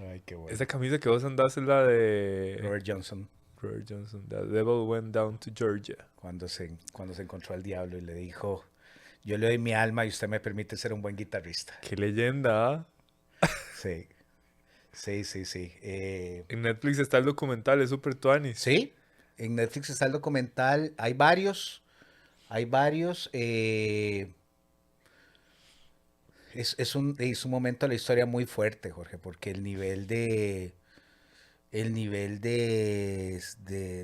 Ay, qué bueno. Esa camisa que vos andás es la de Robert Johnson, Robert Johnson. The Devil Went Down to Georgia. cuando se encontró al diablo y le dijo, yo le doy mi alma y usted me permite ser un buen guitarrista. Qué leyenda, ¿ah? Sí, sí, sí, sí. En Netflix está el documental, es super tuanis. Sí, en Netflix está el documental, hay varios, hay varios. Es un momento de la historia muy fuerte, Jorge, porque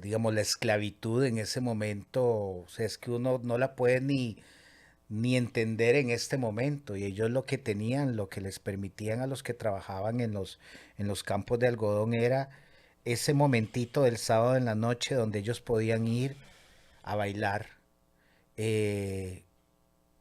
digamos, la esclavitud en ese momento, o sea, es que uno no la puede ni entender en este momento. Y ellos lo que tenían, lo que les permitían a los que trabajaban en los campos de algodón era ese momentito del sábado en la noche donde ellos podían ir a bailar. eh,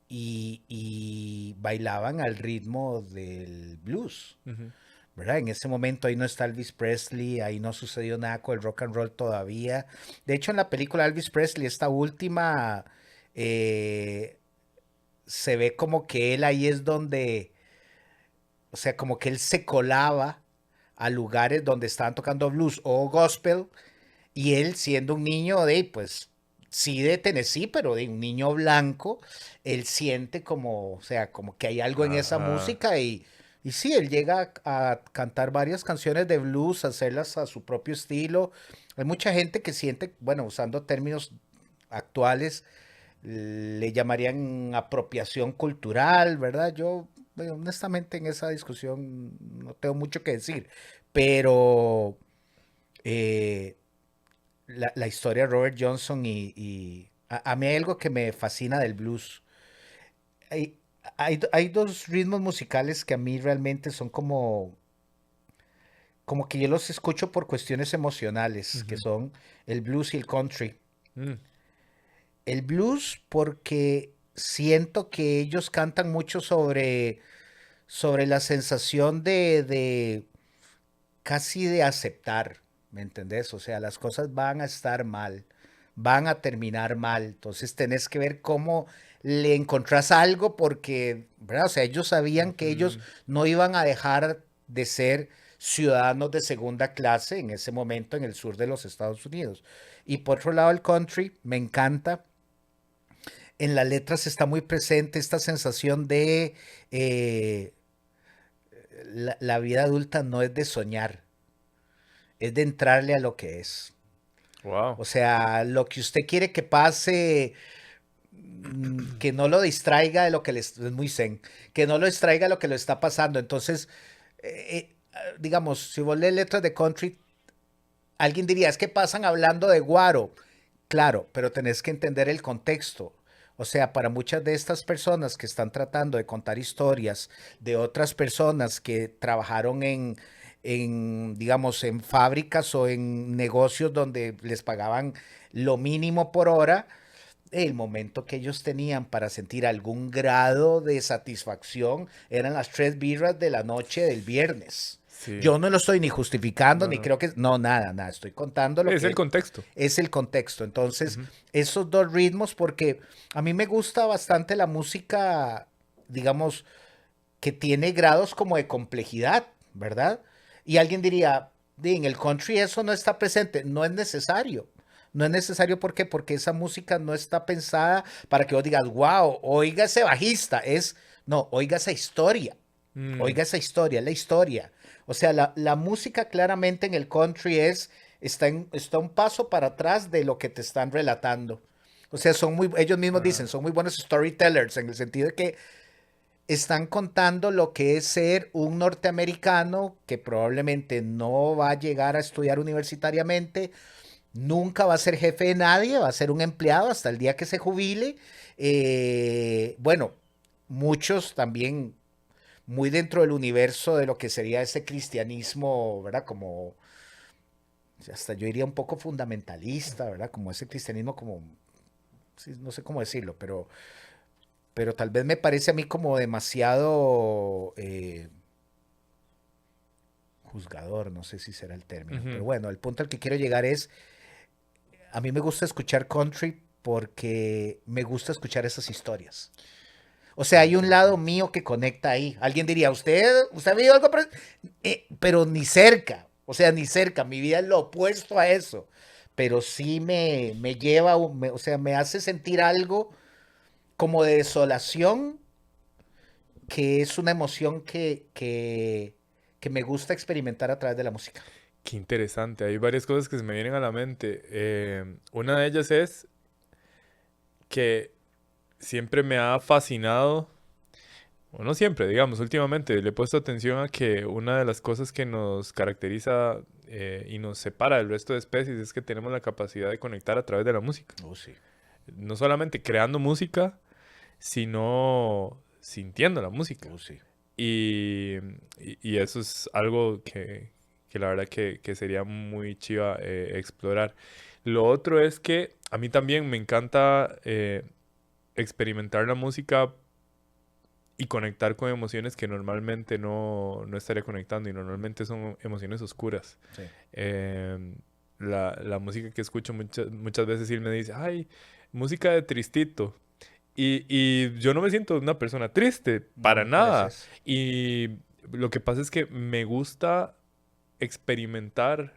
y bailaban al ritmo del blues. Ujú. ¿Verdad? En ese momento ahí no está Elvis Presley, ahí no sucedió nada con el rock and roll todavía. De hecho, en la película Elvis Presley, esta última, eh, se ve como que él ahí es donde, o sea, como que él se colaba a lugares donde estaban tocando blues o gospel, y él siendo un niño de, pues, sí de Tennessee, pero de un niño blanco, él siente como, o sea, como que hay algo en esa Ajá. música y sí, él llega a cantar varias canciones de blues, a hacerlas a su propio estilo. Hay mucha gente que siente, bueno, usando términos actuales, le llamarían apropiación cultural, ¿verdad? Yo, bueno, honestamente, en esa discusión no tengo mucho que decir, pero eh, la historia de Robert Johnson y a mí hay algo que me fascina del blues. Hay, hay dos ritmos musicales que a mí realmente son como que yo los escucho por cuestiones emocionales, que Ujú. son el blues y el country. Mm. El blues porque siento que ellos cantan mucho sobre la sensación de casi de aceptar, ¿me entendés? O sea, las cosas van a estar mal, van a terminar mal, entonces tenés que ver cómo le encontrás algo porque, ¿verdad? O sea, ellos sabían que ellos Ujú. no iban a dejar de ser ciudadanos de segunda clase en ese momento en el sur de los Estados Unidos. Y por otro lado, el country me encanta. En las letras está muy presente esta sensación de eh, la vida adulta no es de soñar, es de entrarle a lo que es. Wow. O sea, lo que usted quiere que pase, que no lo distraiga de lo que le es muy zen, que no lo distraiga de lo que le está pasando. Entonces, digamos, si vos lees letras de country, alguien diría, es que pasan hablando de guaro. Claro, pero tenés que entender el contexto. O sea, para muchas de estas personas que están tratando de contar historias de otras personas que trabajaron digamos, en fábricas o en negocios donde les pagaban lo mínimo por hora, el momento que ellos tenían para sentir algún grado de satisfacción eran las 3 birras de la noche del viernes. Sí. Yo no lo estoy ni justificando, No, ni no. creo que... No, nada, nada. Estoy contando lo Es el que contexto. es el contexto. Entonces, Ujú. esos dos ritmos, porque a mí me gusta bastante la música, digamos, que tiene grados como de complejidad, ¿verdad? Y alguien diría, en el country eso no está presente. No es necesario. No es necesario, ¿por qué? Porque esa música no está pensada para que vos digas, wow, oiga ese bajista. No, oiga esa historia. Mm. Oiga esa historia, la historia. O sea, la música claramente en el country está un paso para atrás de lo que te están relatando. O sea, ellos mismos dicen, Ah. son muy buenos storytellers en el sentido de que están contando lo que es ser un norteamericano que probablemente no va a llegar a estudiar universitariamente, nunca va a ser jefe de nadie, va a ser un empleado hasta el día que se jubile. Bueno, muchos también muy dentro del universo de lo que sería ese cristianismo, ¿verdad? Como, hasta yo diría un poco fundamentalista, ¿verdad? Como ese cristianismo como, sí, no sé cómo decirlo, pero tal vez me parece a mí como demasiado juzgador, no sé si será el término, pero Ujú. bueno, el punto al que quiero llegar es, a mí me gusta escuchar country porque me gusta escuchar esas historias. O sea, hay un lado mío que conecta ahí. Alguien diría, ¿usted ha vivido algo? Pero ni cerca. O sea, ni cerca. Mi vida es lo opuesto a eso. Pero sí me lleva, o sea, me hace sentir algo como de desolación, que es una emoción que me gusta experimentar a través de la música. Qué interesante. Hay varias cosas que se me vienen a la mente. Una de ellas es que siempre me ha fascinado, o no siempre, digamos, últimamente le he puesto atención a que una de las cosas que nos caracteriza y nos separa del resto de especies es que tenemos la capacidad de conectar a través de la música. Oh, sí. No solamente creando música, sino sintiendo la música. Oh, sí. Y eso es algo que la verdad que sería muy chiva explorar. Lo otro es que a mí también me encanta experimentar la música y conectar con emociones que normalmente no estaría conectando y normalmente son emociones oscuras. Sí. La música que escucho muchas veces él me dice, ay, música de tristito. Y yo no me siento una persona triste, para nada. Gracias. Y lo que pasa es que me gusta experimentar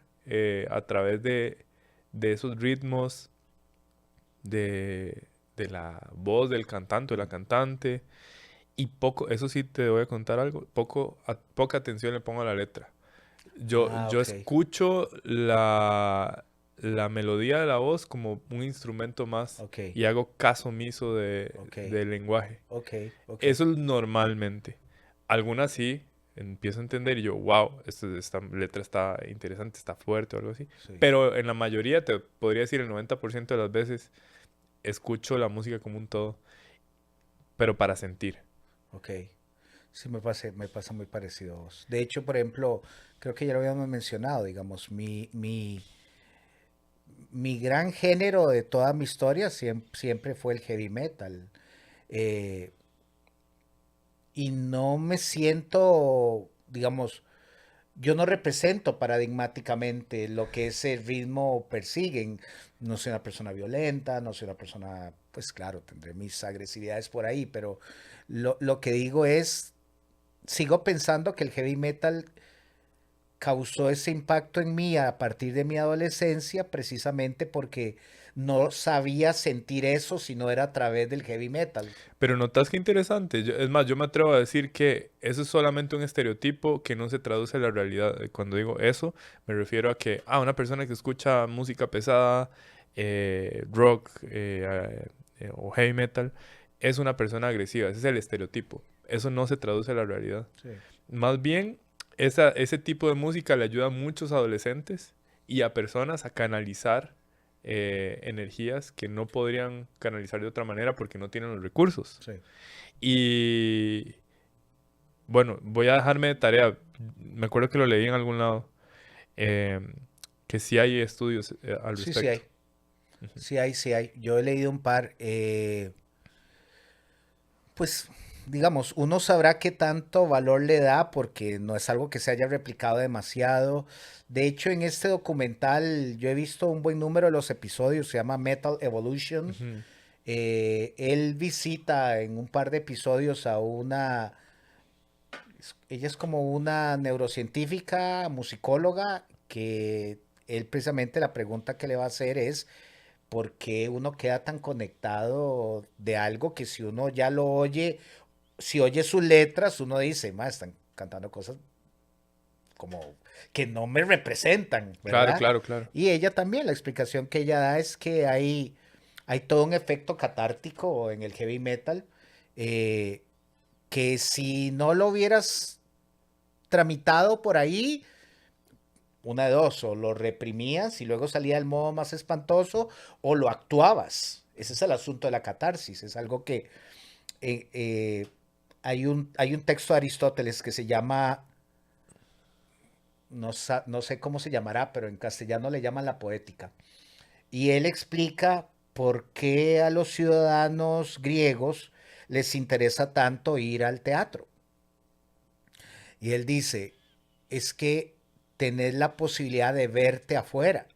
a través de esos ritmos, de la voz del cantante o la cantante. Y poco, eso sí te voy a contar algo, poca atención le pongo a la letra. Ah, Yo ok. escucho la melodía de la voz como un instrumento más Ok. y hago caso omiso Ok. del lenguaje. Ok. Ok. Eso es normalmente. Algunas sí, empiezo a entender y yo, wow, esta letra está interesante, está fuerte o algo así. Sí. Pero en la mayoría, te podría decir el 90% de las veces, escucho la música como un todo, pero para sentir. Ok. Sí, me pasa muy parecido a vos. De hecho, por ejemplo, creo que ya lo habíamos mencionado, digamos, mi gran género de toda mi historia siempre fue el heavy metal. Eh, y no me siento, digamos, yo no represento paradigmáticamente lo que ese ritmo persiguen. No soy una persona violenta, no soy una persona, pues claro, tendré mis agresividades por ahí, pero lo que digo es, sigo pensando que el heavy metal causó ese impacto en mí a partir de mi adolescencia, precisamente porque no sabía sentir eso si no era a través del heavy metal. Pero notas que interesante. Es más, yo me atrevo a decir que eso es solamente un estereotipo que no se traduce a la realidad. Cuando digo eso, me refiero a que, una persona que escucha música pesada, rock o heavy metal, es una persona agresiva. Ese es el estereotipo. Eso no se traduce a la realidad. Sí. Más bien, ese tipo de música le ayuda a muchos adolescentes y a personas a canalizar energías que no podrían canalizar de otra manera porque no tienen los recursos. Sí. Y bueno, voy a dejarme de tarea. Me acuerdo que lo leí en algún lado, eh, que sí hay estudios al Sí, sí respecto. hay. Ujú. Sí hay, sí hay. Yo he leído un par. Pues, digamos, uno sabrá qué tanto valor le da porque no es algo que se haya replicado demasiado. De hecho, en este documental yo he visto un buen número de los episodios, se llama Metal Evolution. Ujú. Él visita en un par de episodios a ella es como una neurocientífica, musicóloga, que él precisamente la pregunta que le va a hacer es, ¿por qué uno queda tan conectado de algo que si uno ya lo oye, si oye sus letras, uno dice, ma, están cantando cosas como que no me representan, Claro, ¿verdad? claro, claro. Y ella también, la explicación que ella da es que hay todo un efecto catártico en el heavy metal, eh, que si no lo hubieras tramitado por ahí, una de dos, o lo reprimías y luego salía el modo más espantoso, o lo actuabas. Ese es el asunto de la catarsis, es algo que eh, eh, hay un texto de Aristóteles que se llama, no sé cómo se llamará, pero en castellano le llaman la poética. Y él explica por qué a los ciudadanos griegos les interesa tanto ir al teatro. Y él dice, es que tenés la posibilidad de verte afuera.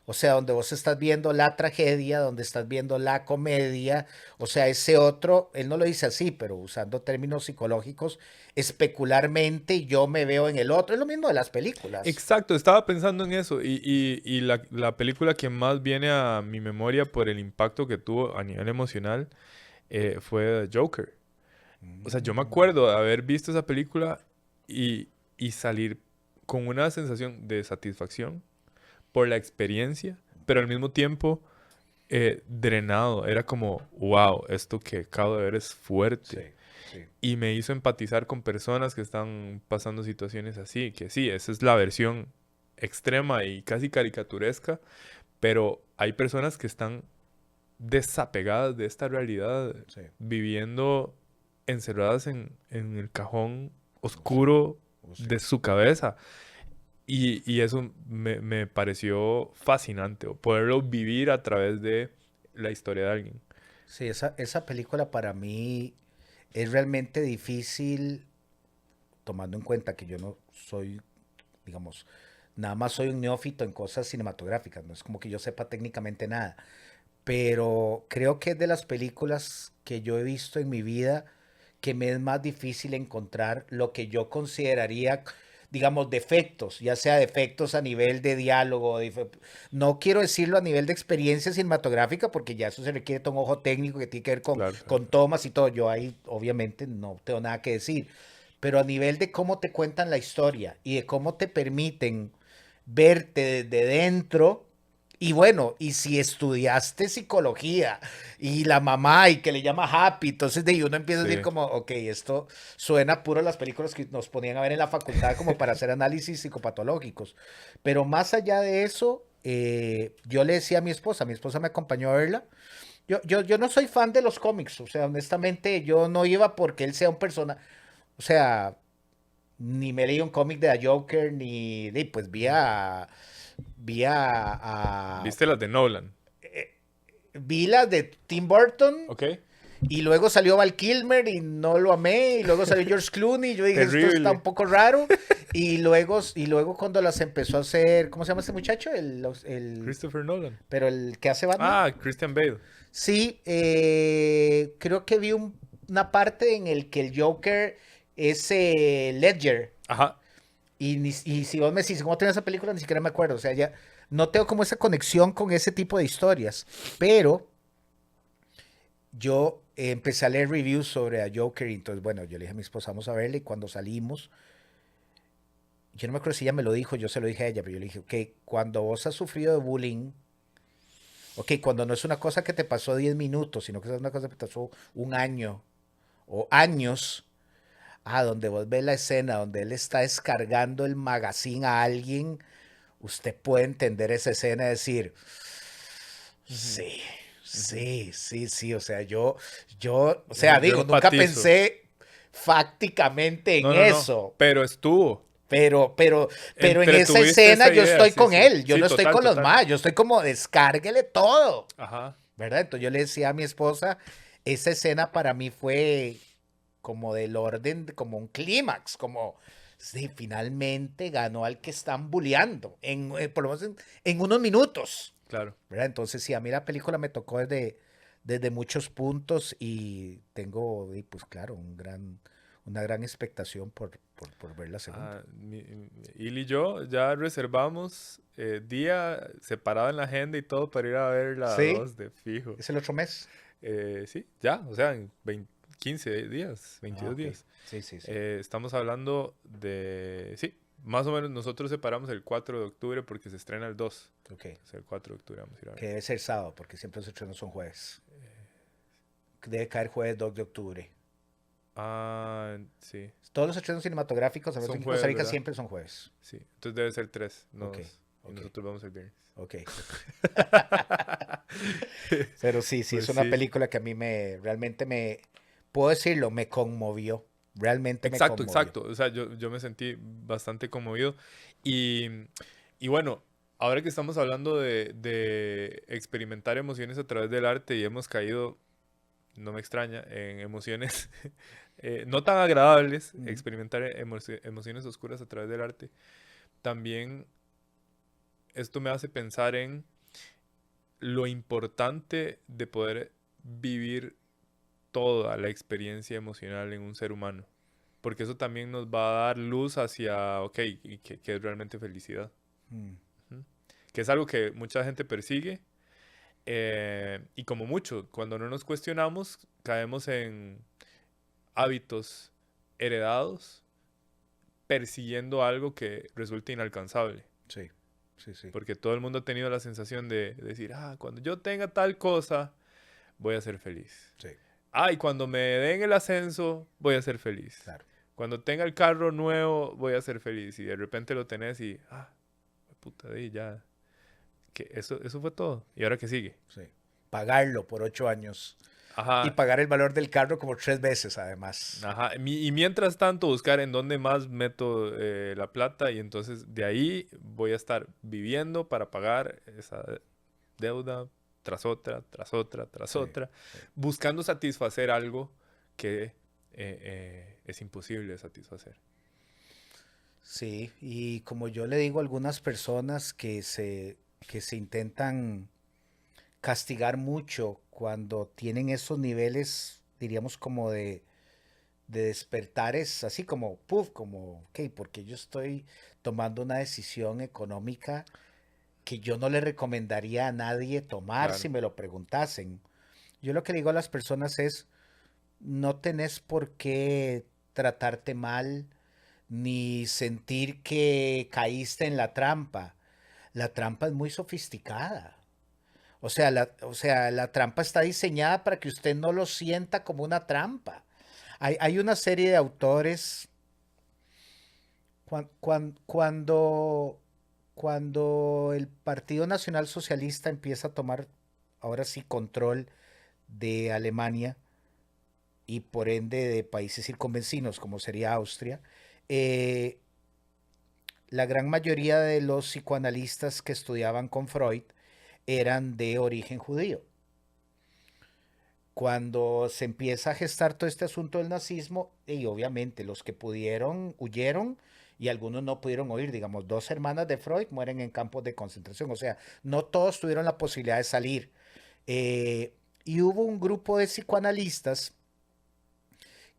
O sea, donde vos estás viendo la tragedia, donde estás viendo la comedia, o sea, ese otro, él no lo dice así, pero usando términos psicológicos, especularmente yo me veo en el otro, es lo mismo de las películas. Exacto, estaba pensando en eso y la película que más viene a mi memoria por el impacto que tuvo a nivel emocional fue The Joker. O sea, yo me Mm, acuerdo de haber visto esa película y salir con una sensación de satisfacción por la experiencia, pero al mismo tiempo drenado. Era como, wow, esto que acabo de ver es sí, fuerte. sí, Y me hizo empatizar con personas que están pasando situaciones así, que sí, esa es la versión extrema y casi caricaturesca, pero hay personas que están desapegadas de esta realidad, sí, viviendo encerradas en el cajón sí, oscuro sí. de su cabeza. Y eso me pareció fascinante, o poderlo vivir a través de la historia de alguien. Sí, esa película para mí es realmente difícil, tomando en cuenta que yo no soy, digamos, nada más soy un neófito en cosas cinematográficas, no es como que yo sepa técnicamente nada, pero creo que es de las películas que yo he visto en mi vida que me es más difícil encontrar lo que yo consideraría, digamos, defectos, ya sea defectos a nivel de diálogo, no quiero decirlo a nivel de experiencia cinematográfica, porque ya eso se requiere todo un ojo técnico que tiene que ver Claro. con tomas y todo, yo ahí obviamente no tengo nada que decir, pero a nivel de cómo te cuentan la historia y de cómo te permiten verte desde dentro. Y bueno, y si estudiaste psicología y la mamá y que le llama Happy, entonces de ahí uno empieza a decir Sí. como, ok, esto suena puro a las películas que nos ponían a ver en la facultad como para hacer análisis psicopatológicos. Pero más allá de eso, yo le decía a mi esposa me acompañó a verla. Yo no soy fan de los cómics, o sea, honestamente yo no iba porque él sea un persona, o sea, ni me leí un cómic de The Joker, pues Ujú. a ¿Viste las de Nolan? vi las de Tim Burton ¿Ok? y luego salió Val Kilmer y no lo amé y luego salió George Clooney y yo dije esto está un Terrible. poco raro y luego cuando las empezó a hacer, ¿cómo se llama este muchacho? Christopher Nolan. Pero el que hace Batman. Ah, Christian Bale. Sí, creo que vi una parte en el que el Joker es Ledger. Ajá. Y si vos me decís, ¿cómo tengo esa película? Ni siquiera me acuerdo. O sea, ya no tengo como esa conexión con ese tipo de historias. Pero yo empecé a leer reviews sobre a Joker y entonces, bueno, yo le dije a mi esposa, vamos a verle y cuando salimos, yo no me acuerdo si ella me lo dijo, yo se lo dije a ella, pero yo le dije, ok, cuando vos has sufrido de bullying, ok, cuando no es una cosa que te pasó 10 minutos, sino que es una cosa que te pasó un año o años, donde vos ves la escena donde él está descargando el magazine a alguien, usted puede entender esa escena y decir, Ujú, sí, ujú. sí, sí, sí, o sea, o sea, Yo digo, nunca empatizo. pensé fácticamente en No, no, no. eso, Pero estuvo. pero en esa Entretuviste escena esa yo idea. estoy Sí, con sí. él, yo Sí, no estoy total, con los total. más, yo estoy como descárguele todo, Ajá. ¿verdad? Entonces yo le decía a mi esposa, esa escena para mí fue como del orden, como un clímax, como sí, finalmente ganó al que están bulleando, por lo menos en unos minutos, Claro. ¿verdad? Entonces sí, a mí la película me tocó desde muchos puntos y tengo, y pues claro, una gran expectación por ver la segunda. Il y yo ya reservamos día separado en la agenda y todo para ir a ver la Sí, 2 de fijo. es el otro mes. Sí, ya, o sea, en 15 días, Ah, 22 ok. días. Sí, sí, sí. Estamos hablando de... Sí, más o menos nosotros separamos el 4 de octubre porque se estrena el 2. Ok. Entonces el 4 de octubre vamos a ir a Que ver. debe ser sábado, porque siempre los estrenos son jueves. Debe caer jueves 2 de octubre. Ah, sí. Todos los estrenos cinematográficos, a menos Son en Costa jueves, Rica, ¿verdad? siempre son jueves. Sí. Entonces debe ser 3. Ok, Y ok, nosotros vamos el viernes. ok, ok. Pero sí, sí, es Pues una sí. película que a mí realmente puedo decirlo, me conmovió. Realmente me Exacto, conmovió. exacto. O sea, yo me sentí bastante conmovido. Y, y bueno, ahora que estamos hablando de experimentar emociones a través del arte y hemos caído, no me extraña, en emociones no tan agradables, Ujú. experimentar emociones oscuras a través del arte, también esto me hace pensar en lo importante de poder vivir toda la experiencia emocional en un ser humano. Porque eso también nos va a dar luz hacia, ok, ¿y qué es realmente felicidad? Mm, Ujú. Que es algo que mucha gente persigue. Y como mucho, cuando no nos cuestionamos, caemos en hábitos heredados persiguiendo algo que resulta inalcanzable. sí, sí, sí, Porque todo el mundo ha tenido la sensación de decir, cuando yo tenga tal cosa, voy a ser feliz. sí, Y cuando me den el ascenso, voy a ser feliz. claro. Cuando tenga el carro nuevo, voy a ser feliz. Y de repente lo tenés y, puta, ya. Que eso fue todo. ¿Y ahora qué sigue? Sí. Pagarlo por 8 años. Y Ajá, pagar el valor del carro como 3 veces, además. ajá. Y mientras tanto, buscar en dónde más meto la plata. Y entonces de ahí voy a estar viviendo para pagar esa deuda tras otra, tras Sí, otra. sí. Buscando satisfacer algo que es imposible de satisfacer. Sí, y como yo le digo a algunas personas que se intentan castigar mucho cuando tienen esos niveles, diríamos como de despertares, así como, puff, como, ok, porque yo estoy tomando una decisión económica que yo no le recomendaría a nadie tomar si Claro. me lo preguntasen. Yo lo que le digo a las personas es, no tenés por qué tratarte mal ni sentir que caíste en la trampa. La trampa es muy sofisticada. O sea, la trampa está diseñada para que usted no lo sienta como una trampa. Hay una serie de autores cuando, cuando el Partido Nacional Socialista empieza a tomar ahora sí control de Alemania y por ende de países circunvecinos como sería Austria, eh, la gran mayoría de los psicoanalistas que estudiaban con Freud eran de origen judío. Cuando se empieza a gestar todo este asunto del nazismo, y obviamente los que pudieron huyeron y algunos no pudieron huir, digamos, 2 hermanas de Freud mueren en campos de concentración, o sea, no todos tuvieron la posibilidad de salir. Y hubo un grupo de psicoanalistas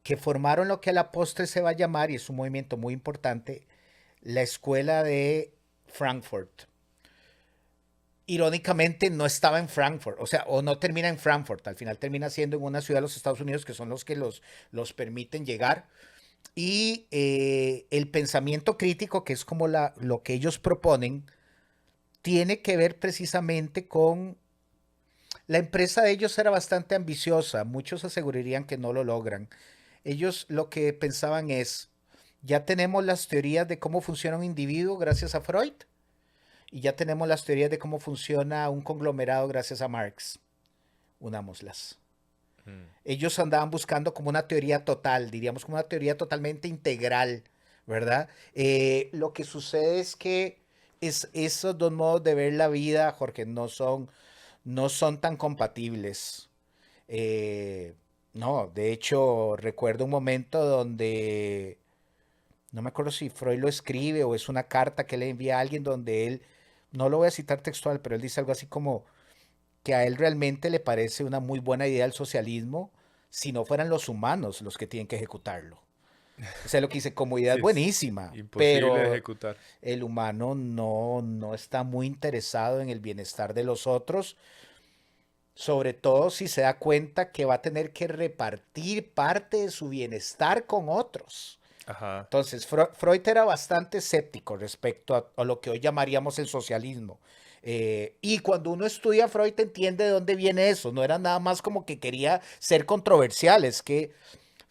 que formaron lo que a la postre se va a llamar, y es un movimiento muy importante, la escuela de Frankfurt. Irónicamente no estaba en Frankfurt, o sea, o no termina en Frankfurt, al final termina siendo en una ciudad de los Estados Unidos que son los que los permiten llegar. Y el pensamiento crítico, que es como lo que ellos proponen, tiene que ver precisamente con... La empresa de ellos era bastante ambiciosa, muchos asegurarían que no lo logran. Ellos lo que pensaban es, ya tenemos las teorías de cómo funciona un individuo gracias a Freud, y ya tenemos las teorías de cómo funciona un conglomerado gracias a Marx. Unámoslas. Mm. Ellos andaban buscando como una teoría total, diríamos como una teoría totalmente integral, ¿verdad? Lo que sucede es que esos dos modos de ver la vida, Jorge, no son tan compatibles. Eh, no, de hecho, recuerdo un momento donde, no me acuerdo si Freud lo escribe o es una carta que le envía a alguien donde él, no lo voy a citar textual, pero él dice algo así como que a él realmente le parece una muy buena idea el socialismo si no fueran los humanos los que tienen que ejecutarlo. O sea, lo que dice como idea Sí, es es buenísima, imposible de pero ejecutar. el humano no está muy interesado en el bienestar de los otros, sobre todo si se da cuenta que va a tener que repartir parte de su bienestar con otros. Ajá. Entonces, Freud era bastante escéptico respecto a lo que hoy llamaríamos el socialismo. Y cuando uno estudia a Freud entiende de dónde viene eso. No era nada más como que quería ser controversial. Es que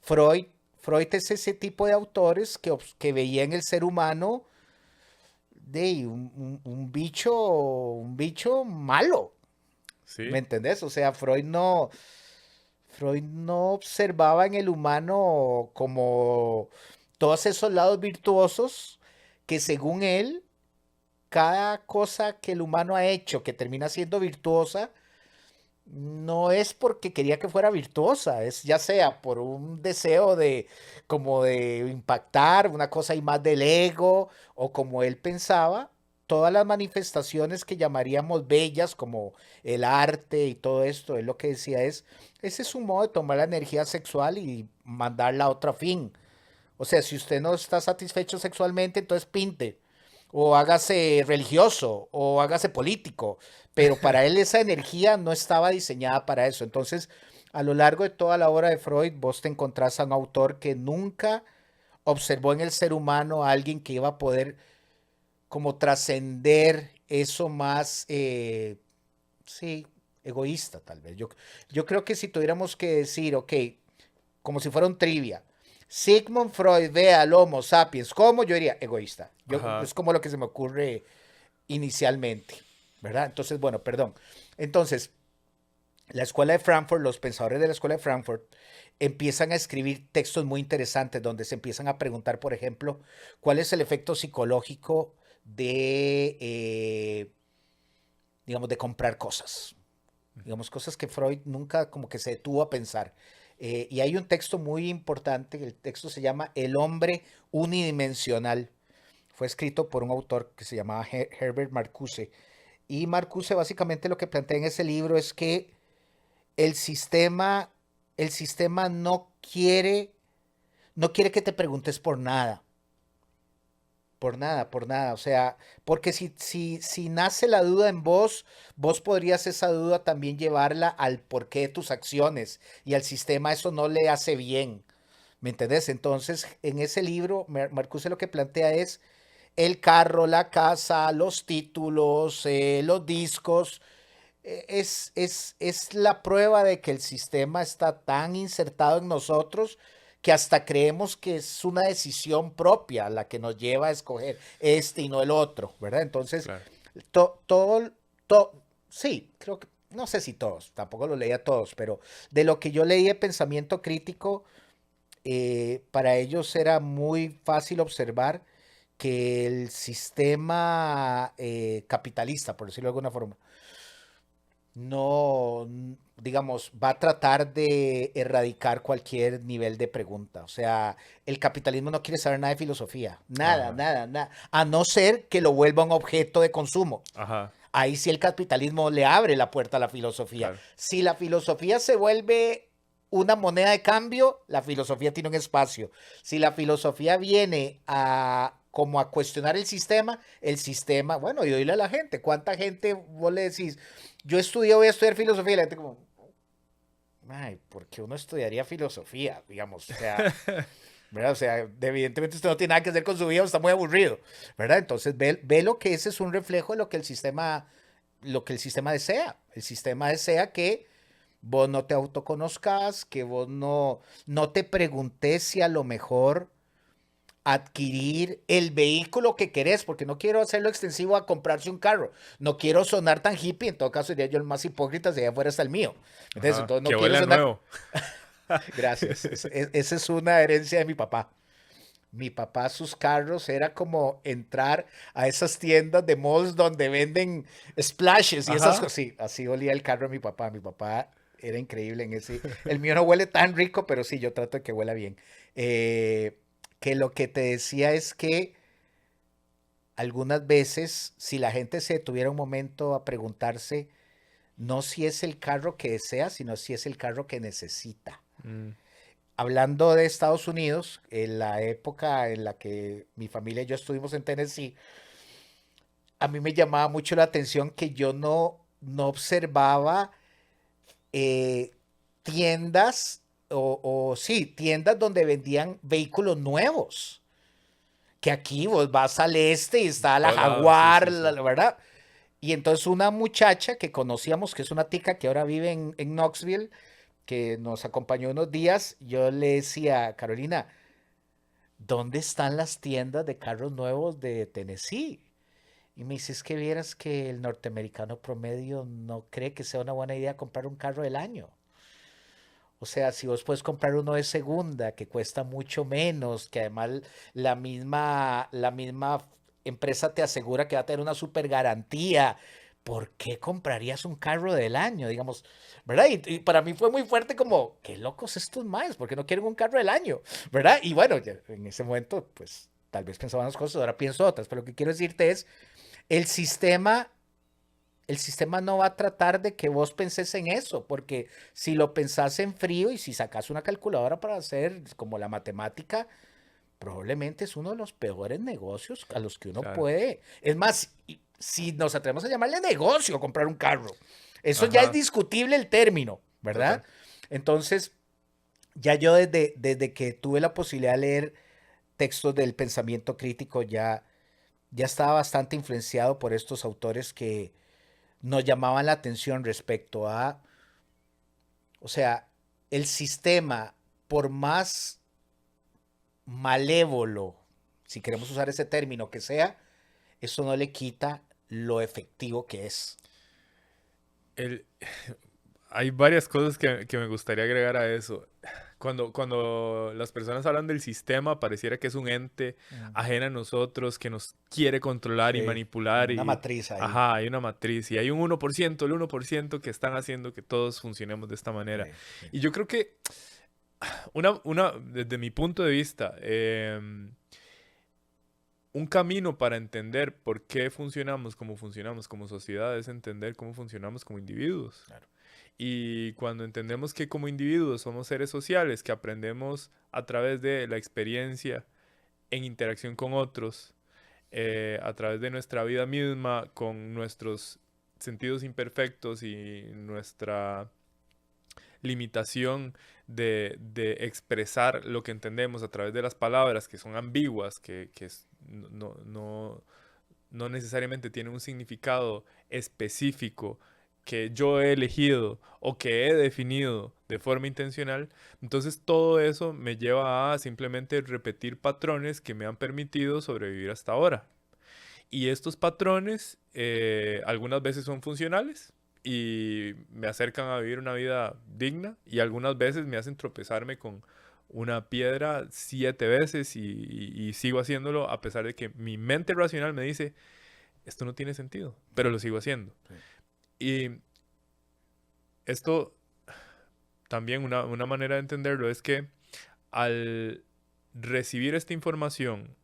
Freud, Freud es ese tipo de autores que veía en el ser humano de un bicho malo. ¿Me Sí. entendés? O sea, Freud no observaba en el humano como todos esos lados virtuosos que según él, cada cosa que el humano ha hecho que termina siendo virtuosa, no es porque quería que fuera virtuosa, es ya sea por un deseo de como de impactar, una cosa y más del ego, o como él pensaba, todas las manifestaciones que llamaríamos bellas, como el arte y todo esto, él lo que decía es, ese es un modo de tomar la energía sexual y mandarla a otro fin. O sea, si usted no está satisfecho sexualmente, entonces pinte, o hágase religioso, o hágase político, pero para él esa energía no estaba diseñada para eso. Entonces, a lo largo de toda la obra de Freud, vos te encontrás a un autor que nunca observó en el ser humano a alguien que iba a poder como trascender eso más, sí, egoísta tal vez. Yo creo que si tuviéramos que decir, ok, como si fuera un trivia, Sigmund Freud ve al Homo sapiens, ¿cómo? Yo diría egoísta. Ajá. Es como lo que se me ocurre inicialmente, ¿verdad? Entonces, bueno, perdón. Entonces, la escuela de Frankfurt, los pensadores de la escuela de Frankfurt, empiezan a escribir textos muy interesantes donde se empiezan a preguntar, por ejemplo, cuál es el efecto psicológico de, digamos, de comprar cosas. Digamos, cosas que Freud nunca como que se detuvo a pensar. Y hay un texto muy importante, el texto se llama El hombre unidimensional. Fue escrito por un autor que se llamaba Herbert Marcuse. Y Marcuse básicamente lo que plantea en ese libro es que el sistema, el sistema no quiere que te preguntes por nada. Por nada, por nada. O sea, porque si nace la duda en vos, vos podrías esa duda también llevarla al porqué de tus acciones. Y al sistema eso no le hace bien. ¿Me entendés? Entonces, en ese libro, Marcuse lo que plantea es el carro, la casa, los títulos, los discos. Es la prueba de que el sistema está tan insertado en nosotros que hasta creemos que es una decisión propia la que nos lleva a escoger este y no el otro, ¿verdad? Entonces, Claro. todo, to, sí, creo que, no sé si todos, tampoco lo leía todos, pero de lo que yo leí de pensamiento crítico, para ellos era muy fácil observar que el sistema capitalista, por decirlo de alguna forma, no, digamos, va a tratar de erradicar cualquier nivel de pregunta. O sea, el capitalismo no quiere saber nada de filosofía. Nada, Ajá. nada, nada. A no ser que lo vuelva un objeto de consumo. Ajá. Ahí sí el capitalismo le abre la puerta a la filosofía. Claro. Si la filosofía se vuelve una moneda de cambio, la filosofía tiene un espacio. Si la filosofía viene a como a cuestionar el sistema, bueno, y oírle a la gente. ¿Cuánta gente vos le decís, yo estudié, voy a estudiar filosofía? Y la gente como, ay, ¿por qué uno estudiaría filosofía? Digamos, o sea, ¿verdad? O sea, evidentemente usted no tiene nada que hacer con su vida, está muy aburrido, ¿verdad? Entonces ve lo que ese es un reflejo de lo que el sistema desea. El sistema desea que vos no te autoconozcas, que vos no te preguntes si a lo mejor adquirir el vehículo que querés, porque no quiero hacerlo extensivo a comprarse un carro. No quiero sonar tan hippie, en todo caso sería yo el más hipócrita si allá afuera está el mío. Ajá. Entonces Que no quiero huele a sonar. nuevo. Gracias. Esa es una herencia de mi papá. Mi papá, sus carros era como entrar a esas tiendas de malls donde venden splashes y esas Ajá. cosas. Sí, así olía el carro de mi papá. Mi papá era increíble en ese. El mío no huele tan rico, pero sí, yo trato de que huela bien. Que lo que te decía es que algunas veces, si la gente se detuviera un momento a preguntarse, no si es el carro que desea, sino si es el carro que necesita. Mm. Hablando de Estados Unidos, en la época en la que mi familia y yo estuvimos en Tennessee, a mí me llamaba mucho la atención que yo no observaba eh, tiendas o sí, tiendas donde vendían vehículos nuevos. Que aquí vos vas al este y está la Todo lado, sí, Jaguar, sí, sí. la verdad. Y entonces una muchacha que conocíamos, que es una tica que ahora vive en Knoxville, que nos acompañó unos días, yo le decía, Carolina, ¿dónde están las tiendas de carros nuevos de Tennessee? Y me dice, es que vieras que el norteamericano promedio no cree que sea una buena idea comprar un carro del año. O sea, si vos puedes comprar uno de segunda que cuesta mucho menos, que además la misma empresa te asegura que va a tener una super garantía, ¿por qué comprarías un carro del año? Digamos, ¿verdad? Y para mí fue muy fuerte como, qué locos estos más, porque no quieren un carro del año, ¿verdad? Y bueno, ya en ese momento, pues tal vez pensaba unas cosas, ahora pienso otras, pero lo que quiero decirte es, el sistema, el sistema no va a tratar de que vos penses en eso, porque si lo pensás en frío y si sacas una calculadora para hacer como la matemática, probablemente es uno de los peores negocios a los que uno Claro. puede. Es más, si nos atrevemos a llamarle negocio comprar un carro, eso ya es Ajá, discutible el término, total. ¿verdad? Entonces, ya yo desde que tuve la posibilidad de leer textos del pensamiento crítico, ya estaba bastante influenciado por estos autores que nos llamaban la atención respecto a, o sea, el sistema, por más malévolo, si queremos usar ese término que sea, eso no le quita lo efectivo que es. El, hay varias cosas que me gustaría agregar a eso. Cuando las personas hablan del sistema, pareciera que es un ente Mm. ajeno a nosotros, que nos quiere controlar y Sí, como manipular una y, matriz ahí. ajá, hay una matriz y hay un 1%, el 1% que están haciendo que todos funcionemos de esta manera. Sí. Y yo creo que desde mi punto de vista, un camino para entender por qué funcionamos como sociedad es entender cómo funcionamos como individuos. Claro. Y cuando entendemos que como individuos somos seres sociales, que aprendemos a través de la experiencia en interacción con otros, a través de nuestra vida misma, con nuestros sentidos imperfectos y nuestra limitación de expresar lo que entendemos a través de las palabras que son ambiguas, no necesariamente tienen un significado específico que yo he elegido o que he definido de forma intencional, entonces todo eso me lleva a simplemente repetir patrones que me han permitido sobrevivir hasta ahora. Y estos patrones algunas veces son funcionales y me acercan a vivir una vida digna y algunas veces me hacen tropezarme con una piedra 7 veces y sigo haciéndolo a pesar de que mi mente racional me dice, esto no tiene sentido, pero lo sigo haciendo. Sí. Y esto también una manera de entenderlo es que al recibir esta información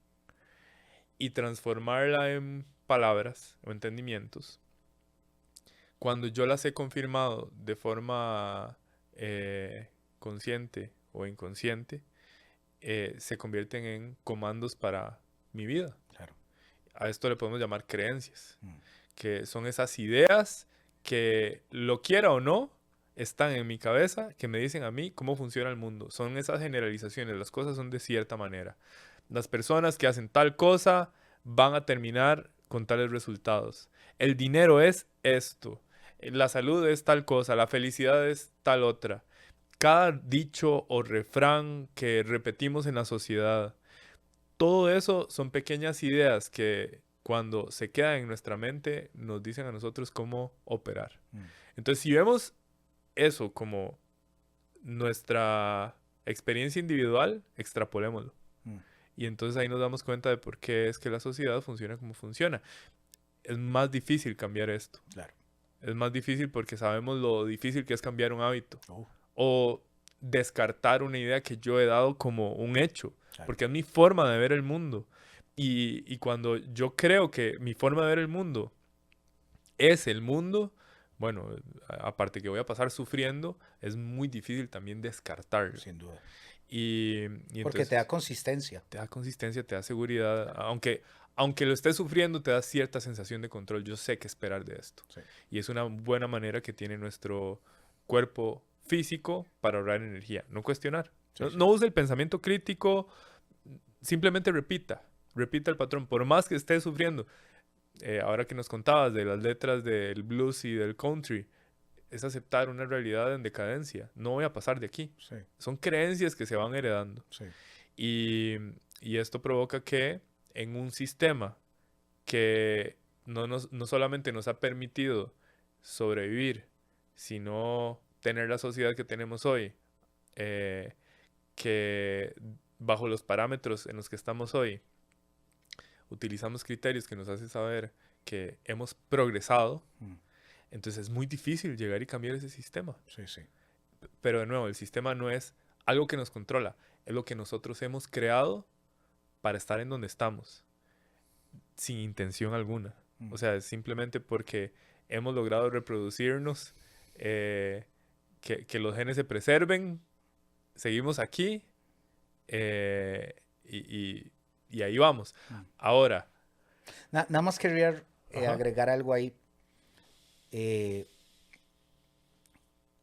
y transformarla en palabras o entendimientos, cuando yo las he confirmado de forma consciente o inconsciente, se convierten en comandos para mi vida. Claro. A esto le podemos llamar creencias, Mm. que son esas ideas que, lo quiera o no, están en mi cabeza, que me dicen a mí cómo funciona el mundo. Son esas generalizaciones, las cosas son de cierta manera. Las personas que hacen tal cosa van a terminar con tales resultados. El dinero es esto. La salud es tal cosa, la felicidad es tal otra. Cada dicho o refrán que repetimos en la sociedad, todo eso son pequeñas ideas que cuando se quedan en nuestra mente nos dicen a nosotros cómo operar. Mm. Entonces, si vemos eso como nuestra experiencia individual, extrapolémoslo. Mm. Y entonces ahí nos damos cuenta de por qué es que la sociedad funciona como funciona. Es más difícil cambiar esto. Claro. Es más difícil porque sabemos lo difícil que es cambiar un hábito. Oh, O descartar una idea que yo he dado como un hecho. claro. Porque es mi forma de ver el mundo. Y cuando yo creo que mi forma de ver el mundo es el mundo, bueno, aparte que voy a pasar sufriendo, es muy difícil también descartarlo. Sin duda. Y Porque te da entonces consistencia. te da consistencia, te da seguridad, aunque lo estés sufriendo, te da cierta sensación de control. Yo sé qué esperar de esto. Sí. Y es una buena manera que tiene nuestro cuerpo físico para ahorrar energía, no cuestionar. Sí, No, sí. no use el pensamiento crítico, simplemente repita el patrón, por más que estés sufriendo. Ahora que nos contabas de las letras del blues y del country, es aceptar una realidad en decadencia. No voy a pasar de aquí. Sí. Son creencias que se van heredando. Sí. Y, y esto provoca que en un sistema que no solamente nos ha permitido sobrevivir, sino tener la sociedad que tenemos hoy, eh, que bajo los parámetros en los que estamos hoy, utilizamos criterios que nos hacen saber que hemos progresado, Mm. entonces es muy difícil llegar y cambiar ese sistema. Sí, sí. Pero de nuevo, el sistema no es algo que nos controla, es lo que nosotros hemos creado para estar en donde estamos, sin intención alguna. O sea, es simplemente porque hemos logrado reproducirnos, que los genes se preserven, seguimos aquí, eh, y, y ahí vamos. Ahora, Nada más quería ajá, agregar algo ahí. eh,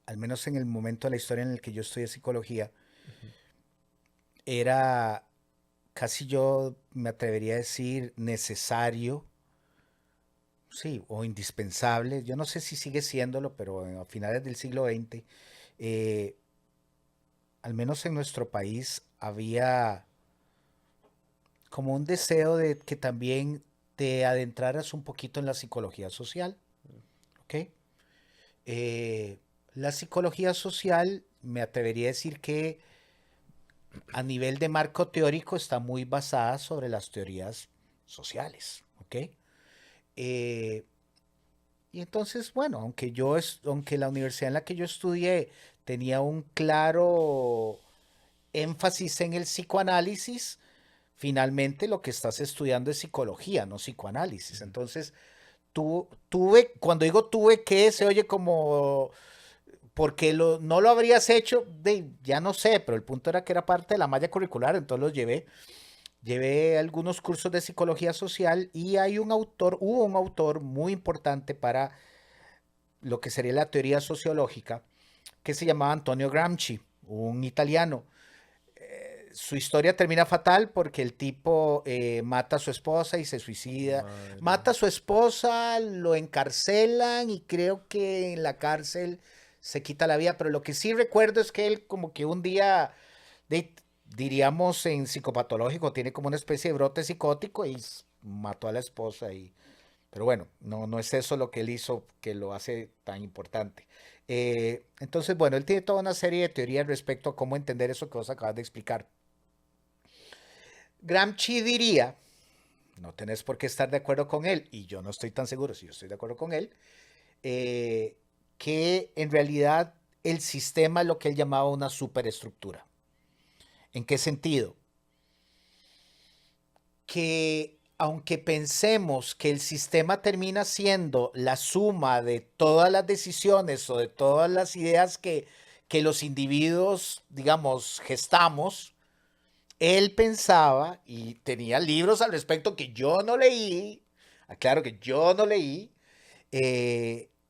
Al menos en el momento de la historia en el que yo estudié psicología, era casi, yo me atrevería a decir, necesario, sí, o indispensable. Yo no sé si sigue siéndolo, pero a finales del siglo XX, eh, al menos en nuestro país, había como un deseo de que también te adentraras un poquito en la psicología social, ¿ok? Eh, la psicología social, me atrevería a decir que a nivel de marco teórico está muy basada sobre las teorías sociales, ¿ok? Eh, y entonces, bueno, aunque la universidad en la que yo estudié tenía un claro énfasis en el psicoanálisis, finalmente lo que estás estudiando es psicología, no psicoanálisis. Entonces, cuando digo tuve que, se oye como porque no lo habrías hecho, ya no sé, pero el punto era que era parte de la malla curricular, entonces los llevé. Llevé algunos cursos de psicología social y hubo un autor muy importante para lo que sería la teoría sociológica, que se llamaba Antonio Gramsci, un italiano. Su historia termina fatal porque el tipo mata a su esposa y se suicida. madre, Mata a su esposa, lo encarcelan y creo que en la cárcel se quita la vida. Pero lo que sí recuerdo es que él como que un día, de, diríamos en psicopatológico, tiene como una especie de brote psicótico y mató a la esposa. Pero bueno, no es eso lo que él hizo que lo hace tan importante. Entonces, bueno, él tiene toda una serie de teorías respecto a cómo entender eso que vos acabas de explicar. Gramsci diría, no tenés por qué estar de acuerdo con él, y yo no estoy tan seguro si yo estoy de acuerdo con él, eh, que en realidad el sistema es lo que él llamaba una superestructura. ¿En qué sentido? Que aunque pensemos que el sistema termina siendo la suma de todas las decisiones o de todas las ideas que los individuos, digamos, gestamos, él pensaba y tenía libros al respecto que yo no leí, aclaro que yo no leí,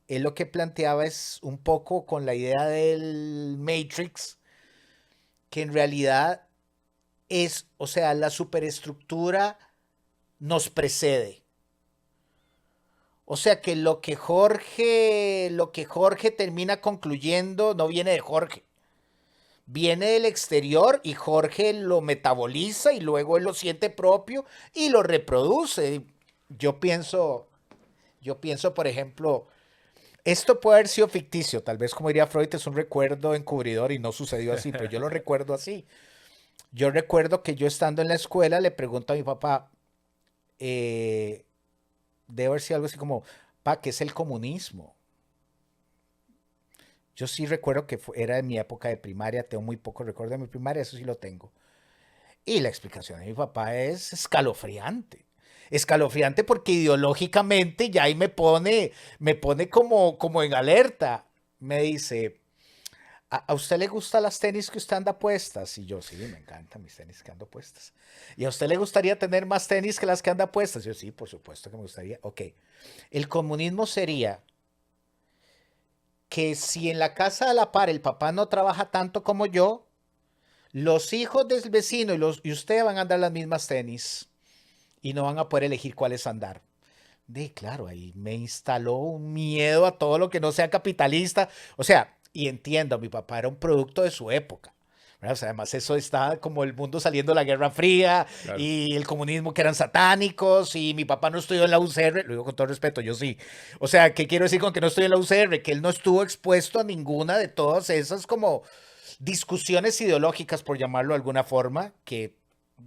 él lo que planteaba es un poco con la idea del Matrix, que en realidad es, o sea, la superestructura nos precede. O sea que lo que Jorge termina concluyendo no viene de Jorge. Viene del exterior y Jorge lo metaboliza y luego él lo siente propio y lo reproduce. Yo pienso, por ejemplo, esto puede haber sido ficticio, tal vez como diría Freud es un recuerdo encubridor y no sucedió así, pero yo lo recuerdo así. Yo recuerdo que yo estando en la escuela le pregunto a mi papá, eh, debe haber sido algo así como, pa, ¿qué es el comunismo? Yo sí recuerdo que era de mi época de primaria, tengo muy poco recuerdo de mi primaria, eso sí lo tengo. Y la explicación de mi papá es escalofriante. Escalofriante porque ideológicamente ya ahí me pone como en alerta. Me dice, ¿a usted le gustan las tenis que usted anda puestas? Y yo, sí, me encantan mis tenis que ando puestas. ¿Y a usted le gustaría tener más tenis que las que anda puestas? Yo, sí, por supuesto que me gustaría. Ok. El comunismo sería que si en la casa a la par el papá no trabaja tanto como yo, los hijos del vecino y usted van a andar las mismas tenis y no van a poder elegir cuáles andar. De claro, ahí me instaló un miedo a todo lo que no sea capitalista. O sea, y entiendo, mi papá era un producto de su época. ¿Verdad? O sea, además eso está como el mundo saliendo de la Guerra Fría claro. y el comunismo que eran satánicos y mi papá no estudió en la UCR, lo digo con todo respeto, yo sí. O sea, ¿qué quiero decir con que no estudió en la UCR? Que él no estuvo expuesto a ninguna de todas esas como discusiones ideológicas, por llamarlo de alguna forma, que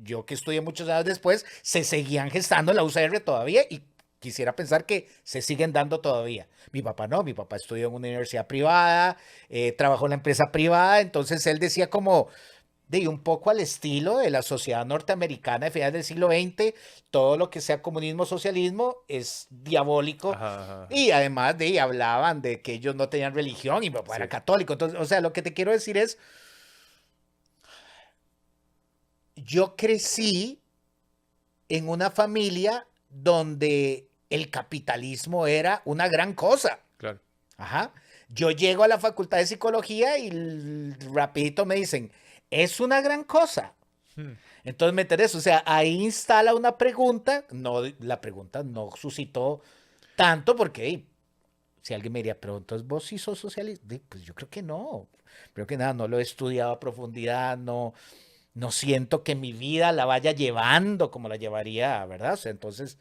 yo que estudié muchos años después, se seguían gestando en la UCR todavía y quisiera pensar que se siguen dando todavía. Mi papá no, mi papá estudió en una universidad privada, trabajó en la empresa privada, entonces él decía como, de un poco al estilo de la sociedad norteamericana de finales del siglo XX, todo lo que sea comunismo, socialismo es diabólico. Ajá, ajá, ajá. Y además de ahí hablaban de que ellos no tenían religión y mi papá era Sí, católico. Entonces, o sea, lo que te quiero decir es, yo crecí en una familia donde el capitalismo era una gran cosa. claro. Ajá. Yo llego a la facultad de psicología y rapidito me dicen, es una gran cosa. Hmm, Entonces me interesa, o sea, ahí instala una pregunta, no, la pregunta no suscitó tanto porque si alguien me diría, pero entonces vos sí sos socialista, pues yo creo que no, creo que nada, no lo he estudiado a profundidad, no, no siento que mi vida la vaya llevando como la llevaría, ¿verdad? O sea, entonces,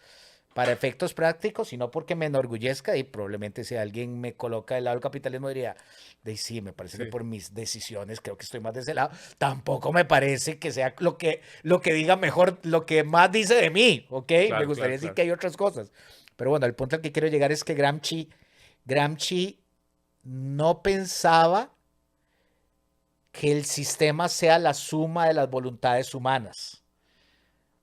para efectos prácticos, y no porque me enorgullezca, y probablemente si alguien me coloca del lado del capitalismo diría, de sí, me parece que sí, por mis decisiones creo que estoy más de ese lado. Tampoco me parece que sea lo que diga mejor, lo que más dice de mí, ¿ok? Me claro, gustaría claro, decir claro. que hay otras cosas. Pero bueno, el punto al que quiero llegar es que Gramsci no pensaba que el sistema sea la suma de las voluntades humanas.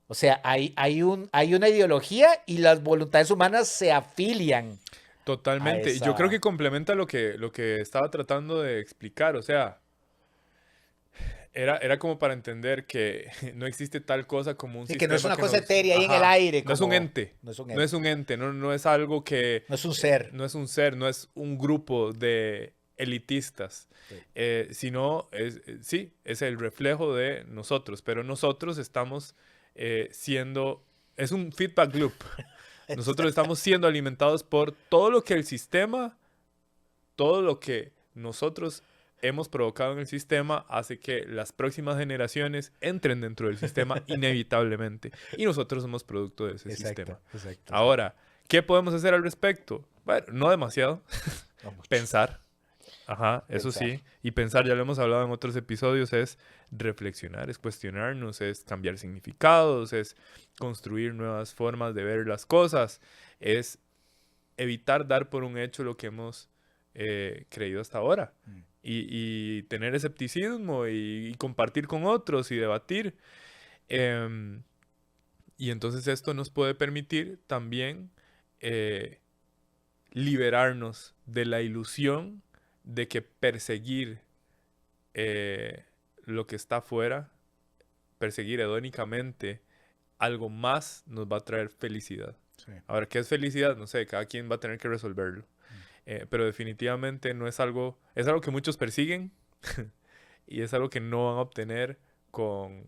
O sea, hay una ideología y las voluntades humanas se afilian a Totalmente. Y yo creo que esa... complementa lo que estaba tratando de explicar. O sea, era como para entender que no existe tal cosa como un Sí, que no es sistema una que cosa nos... etérea ahí en el Ajá. aire, No es un como... ente. No es un No es ente, un ente. No, no es algo que... no es un ser. no es un ser, no es un grupo de elitistas. Sí. Sino, sí, es el reflejo de nosotros. Pero nosotros estamos siendo... Es un feedback loop. Nosotros estamos siendo alimentados por todo lo que el sistema, todo lo que nosotros hemos provocado en el sistema hace que las próximas generaciones entren dentro del sistema inevitablemente. Y nosotros somos producto de ese Exacto, sistema. exacto, exacto. Ahora, ¿qué podemos hacer al respecto? Bueno, no demasiado. No mucho. Pensar. Ajá, eso Pensar. sí. Y pensar, ya lo hemos hablado en otros episodios, es reflexionar, es cuestionarnos, es cambiar significados, es construir nuevas formas de ver las cosas, es evitar dar por un hecho lo que hemos creído hasta ahora. Mm. Y tener escepticismo y compartir con otros y debatir. Em, y entonces esto nos puede permitir también eh, liberarnos de la ilusión de que perseguir eh, lo que está afuera, perseguir hedónicamente algo más, nos va a traer felicidad. Sí. Ahora, ¿qué es felicidad? No sé, cada quien va a tener que resolverlo. Pero definitivamente no es algo que muchos persiguen y es algo que no van a obtener con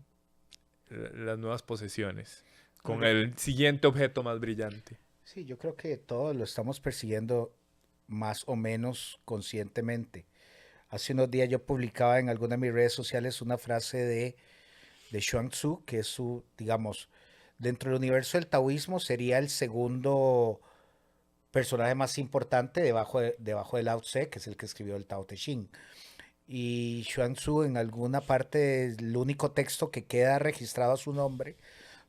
las nuevas posesiones, con Bueno, el siguiente objeto más brillante. sí, yo creo que todos lo estamos persiguiendo más o menos conscientemente. Hace unos días yo publicaba en alguna de mis redes sociales una frase de Xuan Tzu, que es su, digamos, dentro del universo del taoísmo sería el segundo personaje más importante debajo de Lao Tse, que es el que escribió el Tao Te Ching. Y Xuan Tzu en alguna parte, el único texto que queda registrado a su nombre,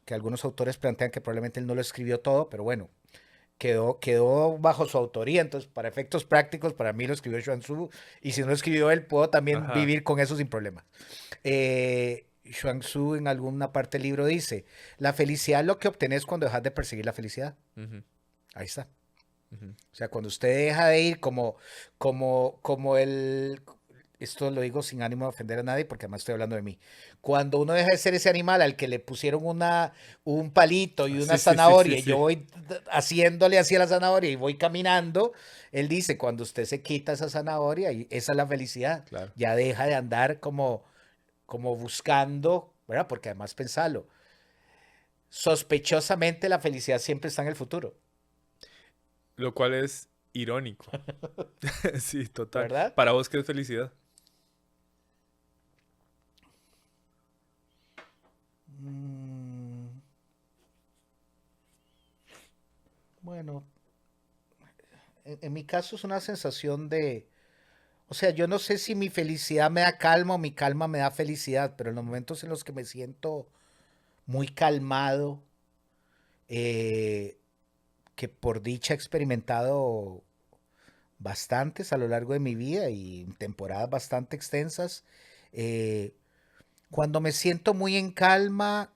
que algunos autores plantean que probablemente él no lo escribió todo, pero bueno, quedó bajo su autoría, entonces para efectos prácticos, para mí lo escribió Xuan Tzu, y si no lo escribió él, puedo también Ajá. vivir con eso sin problemas. Xuan Tzu en alguna parte del libro dice, la felicidad es lo que obtenés cuando dejas de perseguir la felicidad. Ujú, Ahí está. ujú. O sea, cuando usted deja de ir como el, esto lo digo sin ánimo de ofender a nadie porque además estoy hablando de mí. Cuando uno deja de ser ese animal al que le pusieron un palito y una Sí, sí, sí, sí, zanahoria y yo sí. voy haciéndole así a la zanahoria y voy caminando, él dice, cuando usted se quita esa zanahoria, y esa es la felicidad. Claro. Ya deja de andar como buscando, ¿verdad? Porque además pensalo, sospechosamente la felicidad siempre está en el futuro, Lo cual es irónico. Sí, total. ¿verdad? ¿Para vos qué es felicidad? Mm, bueno, en mi caso es una sensación de, o sea, yo no sé si mi felicidad me da calma o mi calma me da felicidad, pero en los momentos en los que me siento muy calmado, eh, que por dicha he experimentado bastantes a lo largo de mi vida y en temporadas bastante extensas, eh, Cuando me siento muy en calma,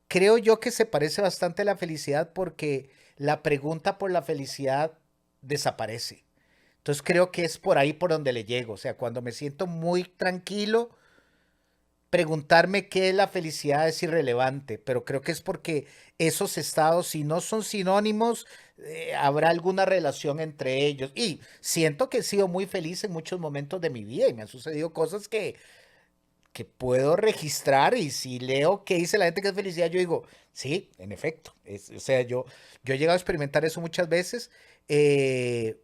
creo yo que se parece bastante a la felicidad porque la pregunta por la felicidad desaparece. Entonces creo que es por ahí por donde le llego. O sea, cuando me siento muy tranquilo, preguntarme qué es la felicidad es irrelevante, pero creo que es porque esos estados, si no son sinónimos, habrá alguna relación entre ellos. Y siento que he sido muy feliz en muchos momentos de mi vida y me han sucedido cosas que puedo registrar y si leo qué dice la gente que es felicidad, yo digo, sí, en efecto. O sea, yo he llegado a experimentar eso muchas veces. eh,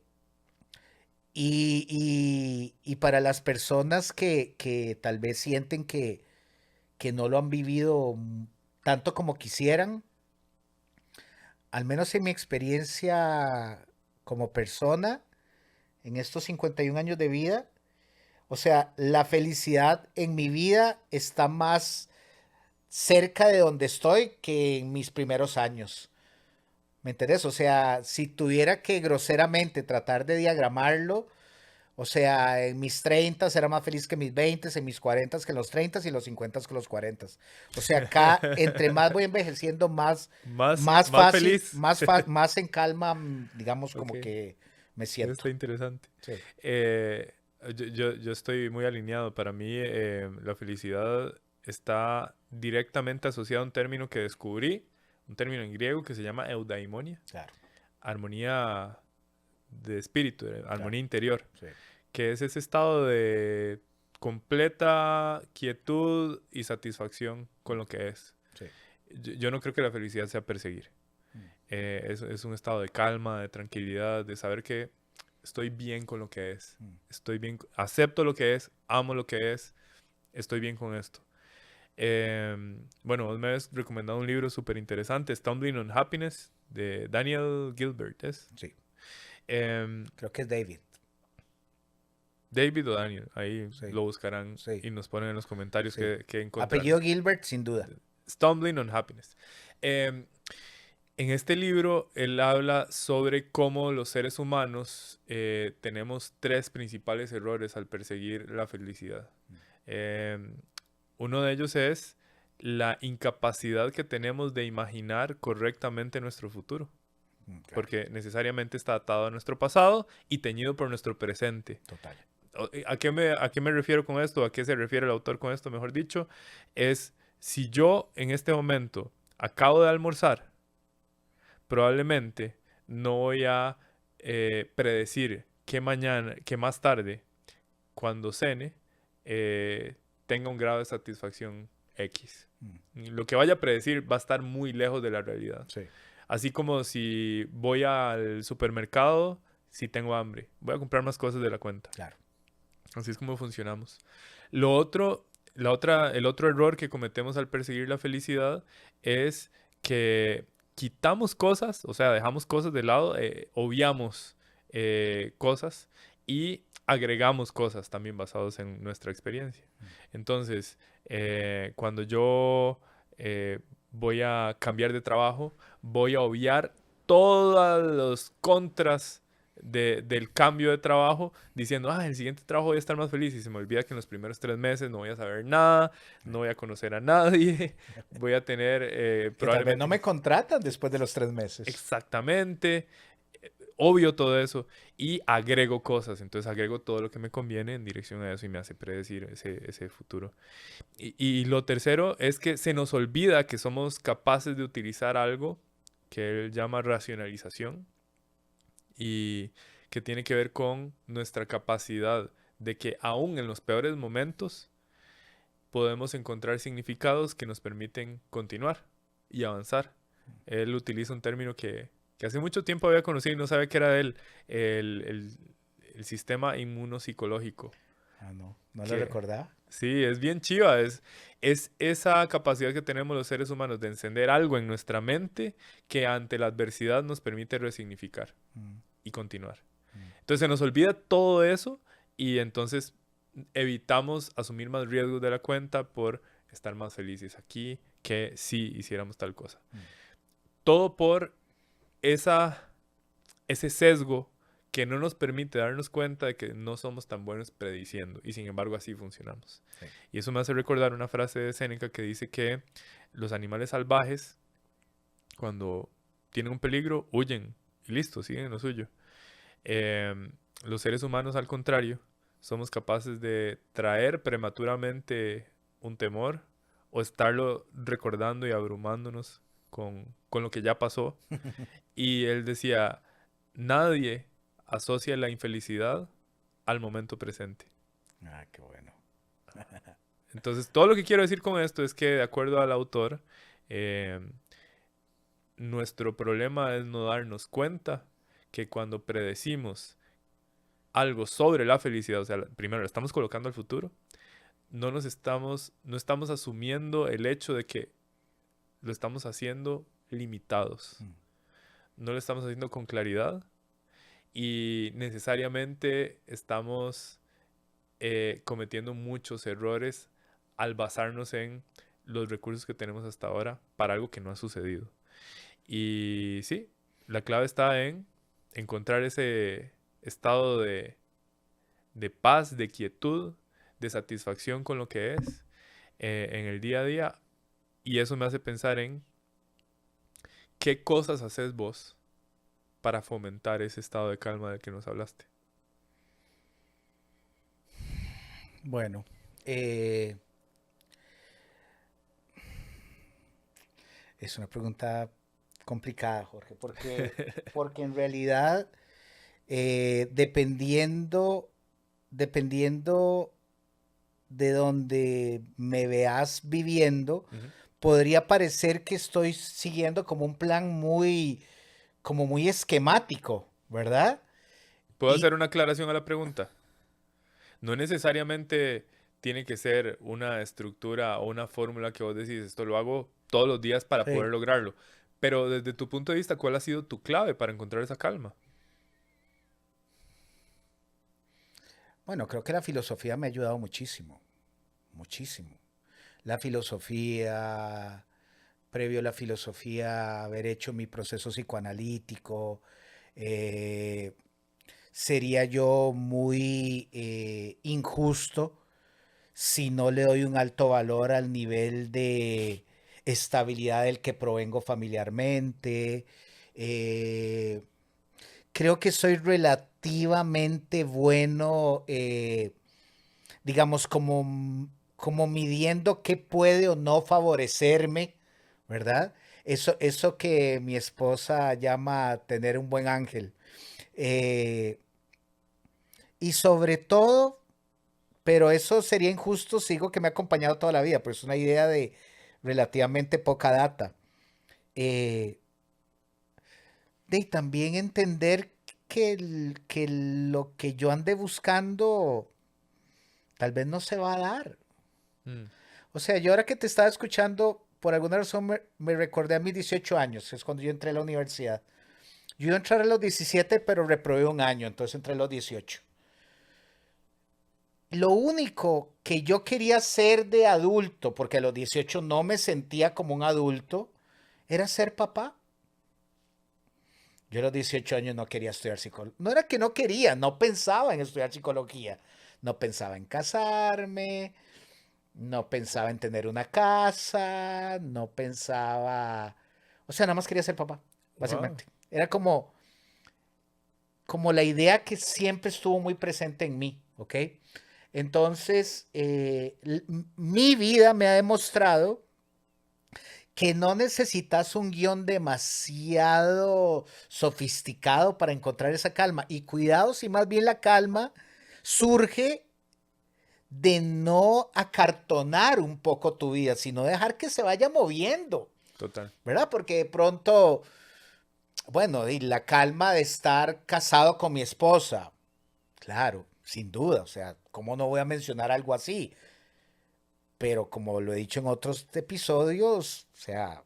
y para las personas que tal vez sienten que no lo han vivido tanto como quisieran, al menos en mi experiencia como persona, en estos 51 años de vida, o sea, la felicidad en mi vida está más cerca de donde estoy que en mis primeros años. ¿Me entendés? O sea, si tuviera que groseramente tratar de diagramarlo, o sea, en mis 30 era más feliz que en mis 20, en mis 40 que en los 30 y en los 50 que en los 40. O sea, acá, entre más voy envejeciendo, más Más fácil, feliz. más en calma, digamos, Ok, como que me eso siento. está interesante. Sí, Eh, yo estoy muy alineado. Para mí, la felicidad está directamente asociada a un término que descubrí, un término en griego que se llama eudaimonia, claro, armonía de espíritu, claro, armonía interior, sí. que es ese estado de completa quietud y satisfacción con lo que es. Sí. Yo no creo que la felicidad sea perseguir. Mm, Es un estado de calma, de tranquilidad, de saber que estoy bien con lo que es. mm. Estoy bien, acepto lo que es, amo lo que es, estoy bien con esto. Bueno, vos me has recomendado un libro súper interesante, Stumbling on Happiness, de Daniel Gilbert, ¿es? Sí, Em, creo que es David. David o Daniel, ahí Sí, lo buscarán sí, y nos ponen en los comentarios sí. que encontraron. Apellido Gilbert, sin duda. Stumbling on Happiness. Em, En este libro, él habla sobre cómo los seres humanos tenemos tres principales errores al perseguir la felicidad. Em, Uno de ellos es la incapacidad que tenemos de imaginar correctamente nuestro futuro, Claro, porque necesariamente está atado a nuestro pasado y teñido por nuestro presente. total. A qué me refiero con esto? ¿A qué se refiere el autor con esto, mejor dicho? Es si yo en este momento acabo de almorzar, probablemente no voy a predecir que mañana, que más tarde, cuando cene, tenga un grado de satisfacción X. Mm, Lo que vaya a predecir va a estar muy lejos de la realidad. sí, Así como si voy al supermercado, si tengo hambre, voy a comprar más cosas de la cuenta. claro. Así es como funcionamos. Lo otro, el otro error que cometemos al perseguir la felicidad es que quitamos cosas, o sea, dejamos cosas de lado, obviamos cosas y agregamos cosas también basados en nuestra experiencia. Entonces, cuando yo voy a cambiar de trabajo, voy a obviar todos los contras del cambio de trabajo, diciendo, el siguiente trabajo voy a estar más feliz y se me olvida que en los primeros 3 meses no voy a saber nada, no voy a conocer a nadie, voy a tener Que tal vez no probablemente me contratan después de los 3 meses. exactamente, obvio todo eso y agrego cosas, entonces agrego todo lo que me conviene en dirección a eso y me hace predecir ese futuro. Y lo tercero es que se nos olvida que somos capaces de utilizar algo que él llama racionalización y que tiene que ver con nuestra capacidad de que aún en los peores momentos podemos encontrar significados que nos permiten continuar y avanzar. Él utiliza un término que hace mucho tiempo había conocido y no sabía que era de él, el, el, el sistema inmunopsicológico. Ah, no, no lo Que recordaba. sí, es bien chiva, es esa capacidad que tenemos los seres humanos de encender algo en nuestra mente que ante la adversidad nos permite resignificar Mm, y continuar. mm, Entonces se nos olvida todo eso y entonces evitamos asumir más riesgos de la cuenta por estar más felices aquí que si hiciéramos tal cosa. mm, Todo por ese sesgo que no nos permite darnos cuenta de que no somos tan buenos prediciendo y sin embargo así funcionamos. Sí. Y eso me hace recordar una frase de Séneca que dice que los animales salvajes, cuando tienen un peligro, huyen y listo, siguen lo suyo. Los seres humanos, al contrario, somos capaces de traer prematuramente un temor o estarlo recordando y abrumándonos con lo que ya pasó. Y él decía, nadie asocia la infelicidad al momento presente. Ah, qué bueno. Entonces, todo lo que quiero decir con esto es que, de acuerdo al autor, eh, nuestro problema es no darnos cuenta que cuando predecimos algo sobre la felicidad, o sea, primero la estamos colocando al futuro, no estamos asumiendo el hecho de que lo estamos haciendo limitados. Mm. No lo estamos haciendo con claridad y necesariamente estamos cometiendo muchos errores al basarnos en los recursos que tenemos hasta ahora para algo que no ha sucedido. Y sí, la clave está en encontrar ese estado de paz, de quietud, de satisfacción con lo que es en el día a día. Y eso me hace pensar en qué cosas haces vos para fomentar ese estado de calma del que nos hablaste. Bueno, eh, es una pregunta complicada, Jorge, porque en realidad, dependiendo de donde me veas viviendo, Ujú. podría parecer que estoy siguiendo como un plan como muy esquemático, ¿verdad? ¿Puedo Y hacer una aclaración a la pregunta? No necesariamente tiene que ser una estructura o una fórmula que vos decís, esto lo hago todos los días para poder sí, lograrlo. Pero desde tu punto de vista, ¿cuál ha sido tu clave para encontrar esa calma? bueno, creo que la filosofía me ha ayudado muchísimo, muchísimo. La filosofía, previo a la filosofía, haber hecho mi proceso psicoanalítico, eh, sería yo muy injusto si no le doy un alto valor al nivel de estabilidad del que provengo familiarmente. Eh, Creo que soy relativamente bueno, digamos, como midiendo qué puede o no favorecerme, ¿verdad? Eso que mi esposa llama tener un buen ángel. Eh, y sobre todo, pero eso sería injusto, sigo que me ha acompañado toda la vida, pues es una idea de relativamente poca data. Eh, y también entender que lo que yo ande buscando tal vez no se va a dar. Mm, O sea, yo ahora que te estaba escuchando, por alguna razón me recordé a mis 18 años, que es cuando yo entré a la universidad. Yo iba a entrar a los 17, pero reprobé un año, entonces entré a los 18. Lo único que yo quería ser de adulto, porque a los 18 no me sentía como un adulto, era ser papá. Yo a los 18 años no quería estudiar psicología. No era que no quería, no pensaba en estudiar psicología. No pensaba en casarme, no pensaba en tener una casa, no pensaba... O sea, nada más quería ser papá, wow. básicamente. Era como la idea que siempre estuvo muy presente en mí, ¿ok? Entonces, mi vida me ha demostrado que no necesitas un guión demasiado sofisticado para encontrar esa calma. Y cuidado si más bien la calma surge de no acartonar un poco tu vida, sino dejar que se vaya moviendo, Total. ¿verdad? Porque de pronto, bueno, y la calma de estar casado con mi esposa, claro, sin duda, o sea, ¿cómo no voy a mencionar algo así? Pero como lo he dicho en otros episodios, o sea,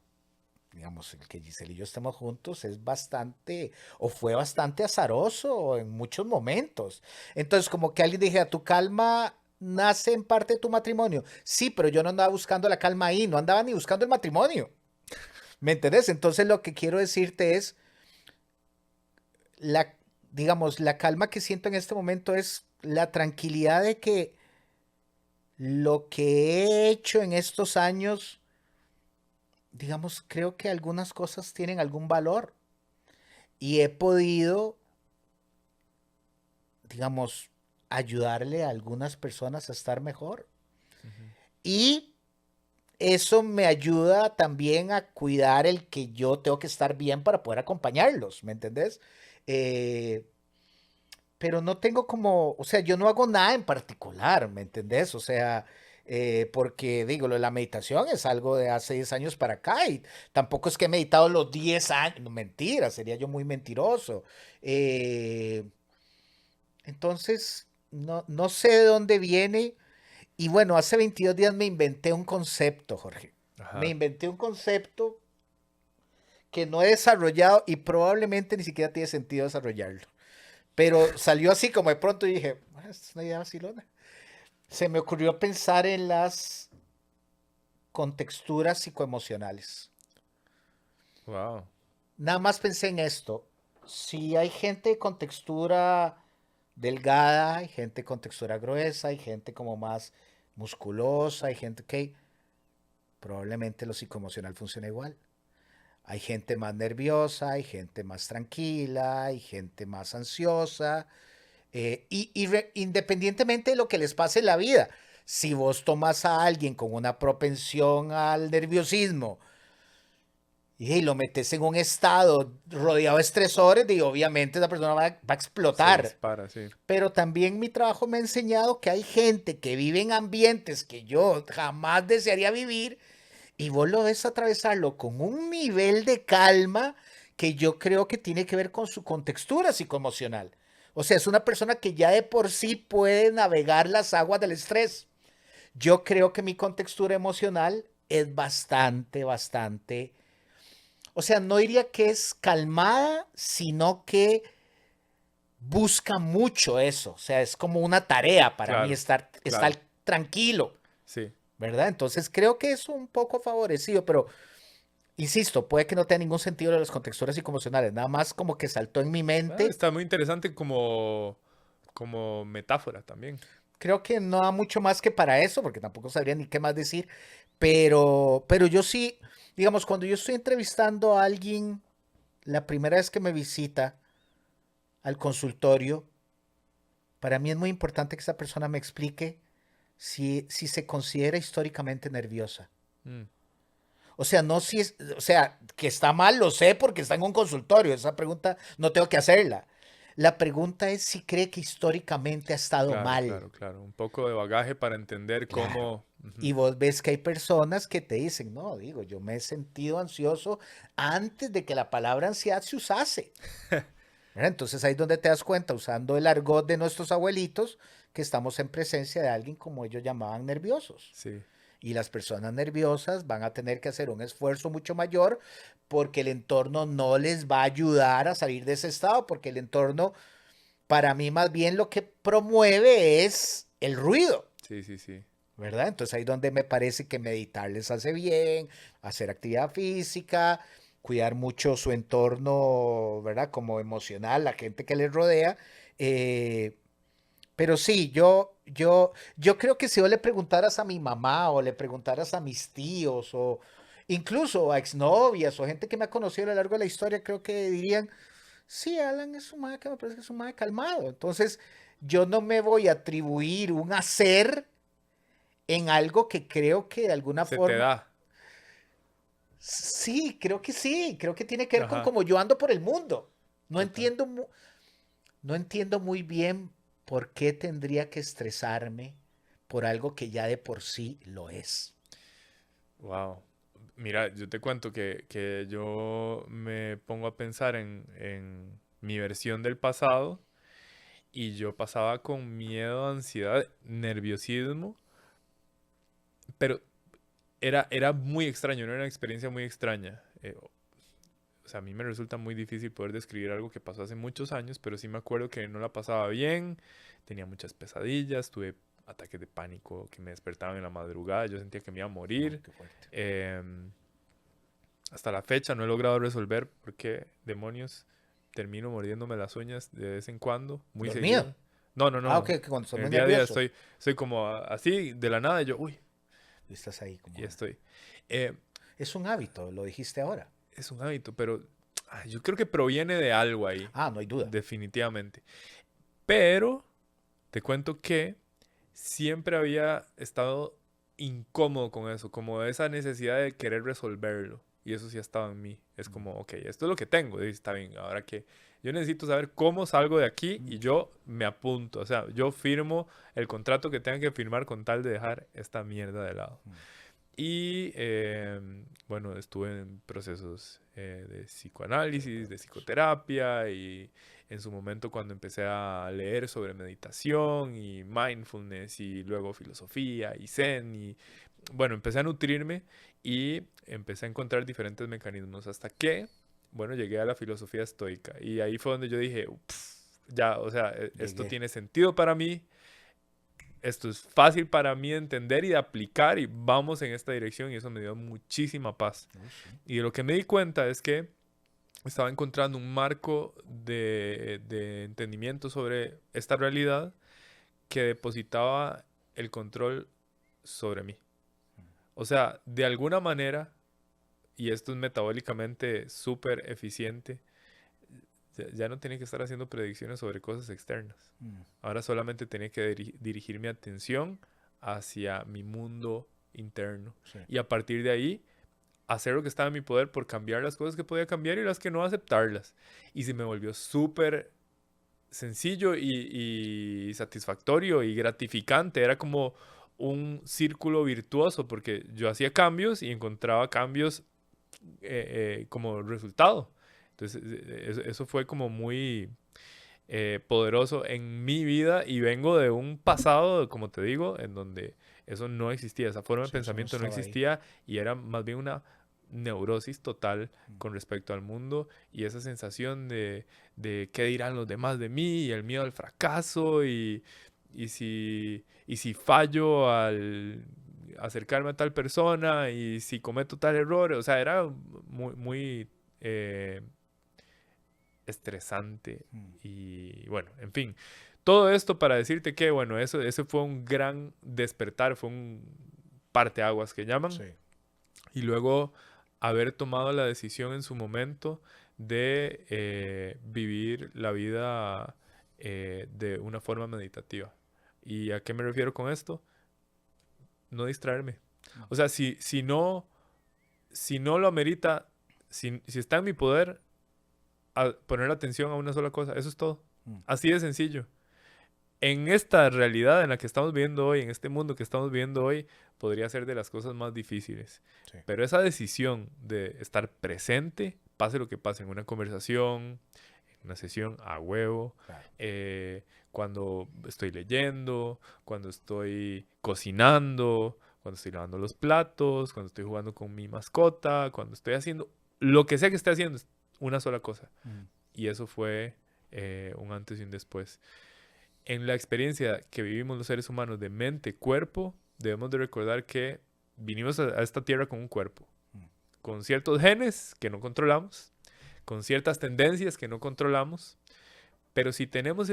digamos, el que Giselle y yo estemos juntos es bastante, o fue bastante azaroso en muchos momentos. Entonces, como que alguien dijera, tu calma nace en parte de tu matrimonio. Sí, pero yo no andaba buscando la calma ahí, no andaba ni buscando el matrimonio. ¿Me entendés? Entonces, lo que quiero decirte es, la, digamos, la calma que siento en este momento es la tranquilidad de que lo que he hecho en estos años, digamos, creo que algunas cosas tienen algún valor y he podido, digamos, ayudarle a algunas personas a estar mejor. Ujú. Y eso me ayuda también a cuidar el que yo tengo que estar bien para poder acompañarlos, ¿me entendés? Eh, pero no tengo como, o sea, yo no hago nada en particular, ¿me entendés? O sea, porque digo, lo de la meditación es algo de hace 10 años para acá y tampoco es que he meditado los 10 años, no, mentira, sería yo muy mentiroso. Eh, entonces, no sé de dónde viene. Y bueno, hace 22 días me inventé un concepto, Jorge. Me Ajá. inventé un concepto que no he desarrollado y probablemente ni siquiera tiene sentido desarrollarlo. Pero salió así como de pronto y dije, "Ah, esta es una idea vacilona". Se me ocurrió pensar en las contexturas psicoemocionales. Wow. Nada más pensé en esto. Si hay gente con textura delgada, hay gente con textura gruesa, hay gente como más musculosa, hay gente que probablemente lo psicoemocional funciona igual. Hay gente más nerviosa, hay gente más tranquila, hay gente más ansiosa, independientemente de lo que les pase en la vida, si vos tomas a alguien con una propensión al nerviosismo y lo metes en un estado rodeado de estresores, y obviamente esa persona va a Se explotar. dispara, sí. Pero también mi trabajo me ha enseñado que hay gente que vive en ambientes que yo jamás desearía vivir y vos lo ves atravesarlo con un nivel de calma que yo creo que tiene que ver con su contextura psicoemocional. O sea, es una persona que ya de por sí puede navegar las aguas del estrés. Yo creo que mi contextura emocional es bastante, o sea, no diría que es calmada, sino que busca mucho eso. O sea, es como una tarea para mí Claro, estar claro. tranquilo, Sí. ¿verdad? Entonces creo que es un poco favorecido, pero insisto, puede que no tenga ningún sentido de las contexturas psicoemocionales, nada más como que saltó en mi Ah, mente. está muy interesante como metáfora también. Creo que no da mucho más que para eso, porque tampoco sabría ni qué más decir, pero yo sí, digamos, cuando yo estoy entrevistando a alguien, la primera vez que me visita al consultorio, para mí es muy importante que esa persona me explique si se considera históricamente nerviosa. Mm, O sea, no si es, o sea, que está mal, lo sé porque está en un consultorio. Esa pregunta no tengo que hacerla. La pregunta es si cree que históricamente ha estado claro, mal. claro, claro. Un poco de bagaje para entender Claro. cómo. Y Ujú. vos ves que hay personas que te dicen, no, digo, yo me he sentido ansioso antes de que la palabra ansiedad se usase. ¿Verdad? Entonces ahí es donde te das cuenta, usando el argot de nuestros abuelitos, que estamos en presencia de alguien como ellos llamaban nerviosos. Sí, Y las personas nerviosas van a tener que hacer un esfuerzo mucho mayor porque el entorno no les va a ayudar a salir de ese estado, porque el entorno, para mí, más bien lo que promueve es el ruido, sí, sí, sí. ¿verdad? Entonces ahí es donde me parece que meditar les hace bien, hacer actividad física, cuidar mucho su entorno, ¿verdad? Como emocional, la gente que les rodea. eh, pero sí, yo creo que si vos le preguntaras a mi mamá o le preguntaras a mis tíos o incluso a exnovias o gente que me ha conocido a lo largo de la historia, creo que dirían, sí, Alan es un mae que me parece que es un mae calmado. Entonces, yo no me voy a atribuir un hacer en algo que creo que de alguna Se te forma, da. sí, creo que tiene que ver con Ajá. cómo yo ando por el mundo. No Total. entiendo, no entiendo muy bien por qué tendría que estresarme por algo que ya de por sí lo es. Wow. Mira, yo te cuento que yo me pongo a pensar en mi versión del pasado y yo pasaba con miedo, ansiedad, nerviosismo, pero era muy extraño, era una experiencia muy extraña. O sea, a mí me resulta muy difícil poder describir algo que pasó hace muchos años, pero sí me acuerdo que no la pasaba bien, tenía muchas pesadillas, tuve ataques de pánico que me despertaban en la madrugada, yo sentía que me iba a No, morir. qué fuerte. Em, Hasta la fecha no he logrado resolver por qué demonios termino mordiéndome las uñas de vez en cuando, muy ¿Dormido? seguido. No, no, Ah, ok, no. que cuando estás En el muy día a día nervioso. estoy como así, de la nada, y yo, uy, Y estás ahí como... y estoy. Eh, Es un hábito, lo dijiste ahora. es un hábito, pero yo creo que proviene de algo ahí, Ah, no hay duda. definitivamente. Pero te cuento que siempre había estado incómodo con eso, como esa necesidad de querer resolverlo. Y eso sí ha estado en mí. Es como, ok, esto es lo que tengo. Y está bien, ahora que yo necesito saber cómo salgo de aquí y yo me apunto. O sea, yo firmo el contrato que tenga que firmar con tal de dejar esta mierda de lado. Y bueno, estuve en procesos de psicoanálisis, de psicoterapia y en su momento cuando empecé a leer sobre meditación y mindfulness y luego filosofía y zen y bueno, empecé a nutrirme y empecé a encontrar diferentes mecanismos hasta que, bueno, llegué a la filosofía estoica y ahí fue donde yo dije, ya, o sea, esto Llegué. tiene sentido para mí, esto es fácil para mí de entender y de aplicar y vamos en esta dirección y eso me dio muchísima paz. Oh, sí. Y de lo que me di cuenta es que estaba encontrando un marco de entendimiento sobre esta realidad que depositaba el control sobre mí. O sea, de alguna manera, y esto es metabólicamente súper eficiente, ya no tenía que estar haciendo predicciones sobre cosas externas. Mm, Ahora solamente tenía que dirigir mi atención hacia mi mundo interno. sí. Y a partir de ahí, hacer lo que estaba en mi poder por cambiar las cosas que podía cambiar y las que no aceptarlas. Y se me volvió súper sencillo y satisfactorio y gratificante. Era como un círculo virtuoso porque yo hacía cambios y encontraba cambios como resultado. Entonces, eso fue como muy poderoso en mi vida y vengo de un pasado, como te digo, en donde eso no existía, esa forma de Sí, eso no pensamiento no estaba ahí. existía y era más bien una neurosis total con respecto al mundo y esa sensación de qué dirán los demás de mí y el miedo al fracaso y si fallo al acercarme a tal persona y si cometo tal error, o sea, era muy eh, estresante Mm, y bueno, en fin, todo esto para decirte que bueno, eso fue un gran despertar, fue un parteaguas que llaman sí. y luego haber tomado la decisión en su momento de vivir la vida de una forma meditativa. ¿Y a qué me refiero con esto? No distraerme. O sea, si no lo amerita, si está en mi poder, poner atención a una sola cosa, eso es todo. Mm, Así de sencillo. En esta realidad en la que estamos viviendo hoy, en este mundo que estamos viviendo hoy, podría ser de las cosas más difíciles. sí. Pero esa decisión de estar presente, pase lo que pase en una conversación, en una sesión a huevo, Claro. cuando estoy leyendo, cuando estoy cocinando, cuando estoy lavando los platos, cuando estoy jugando con mi mascota, cuando estoy haciendo lo que sea que esté haciendo, es una sola cosa. Mm, Y eso fue un antes y un después. En la experiencia que vivimos los seres humanos de mente, cuerpo, debemos de recordar que vinimos a esta tierra con un cuerpo, mm, con ciertos genes que no controlamos, con ciertas tendencias que no controlamos, pero si tenemos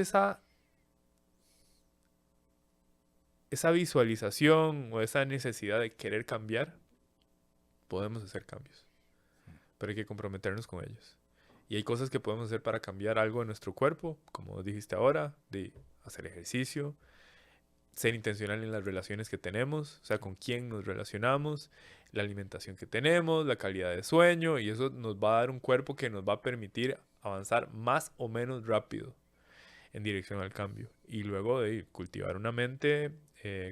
esa visualización o esa necesidad de querer cambiar, podemos hacer cambios, pero hay que comprometernos con ellos. Y hay cosas que podemos hacer para cambiar algo en nuestro cuerpo, como dijiste ahora, de hacer ejercicio, ser intencional en las relaciones que tenemos, o sea, con quién nos relacionamos, la alimentación que tenemos, la calidad de sueño, y eso nos va a dar un cuerpo que nos va a permitir avanzar más o menos rápido en dirección al cambio. Y luego de cultivar una mente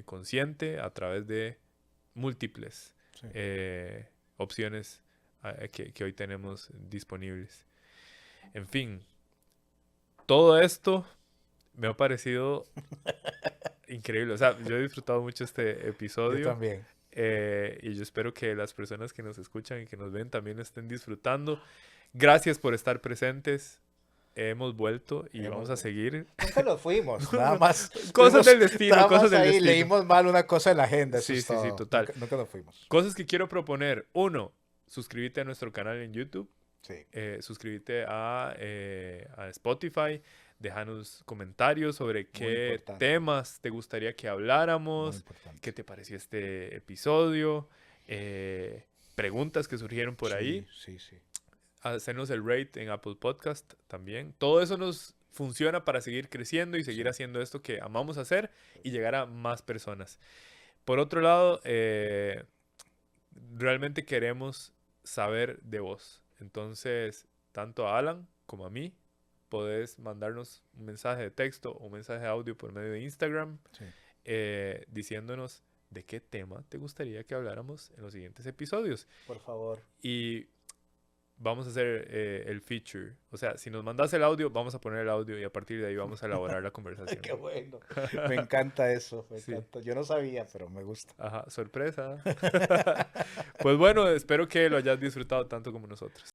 consciente a través de múltiples sí. opciones que hoy tenemos disponibles. En fin, todo esto me ha parecido increíble. O sea, yo he disfrutado mucho este Yo episodio también. y yo espero que las personas que nos escuchan y que nos ven también estén disfrutando. Gracias por estar presentes. Hemos vuelto y vamos Hemos- a seguir. Nunca nos fuimos, nada más. Cosas del destino, Nada cosas más del ahí destino. leímos mal una cosa en la agenda, eso Sí, es sí, sí, todo. total. Nunca nos fuimos. Cosas que quiero proponer. Uno, suscríbete a nuestro canal en YouTube. Sí. Suscríbete a Spotify. Déjanos comentarios sobre Muy qué importante. temas te gustaría que Muy habláramos, importante. qué te pareció este episodio, preguntas que surgieron por ahí. Sí, sí. Hacernos el rate en Apple Podcast también. Todo eso nos funciona para seguir creciendo y seguir Sí. haciendo esto que amamos hacer y llegar a más personas. Por otro lado, realmente queremos saber de vos. Entonces, tanto a Alan como a mí, podés mandarnos un mensaje de texto o un mensaje de audio por medio de Instagram Sí. diciéndonos de qué tema te gustaría que habláramos en los siguientes episodios. Por favor. Y vamos a hacer el feature. O sea, si nos mandas el audio, vamos a poner el audio y a partir de ahí vamos a elaborar la conversación. Qué bueno. Me encanta eso. Me Sí. encanta. Yo no sabía, pero me gusta. Ajá, sorpresa. Pues bueno, espero que lo hayas disfrutado tanto como nosotros.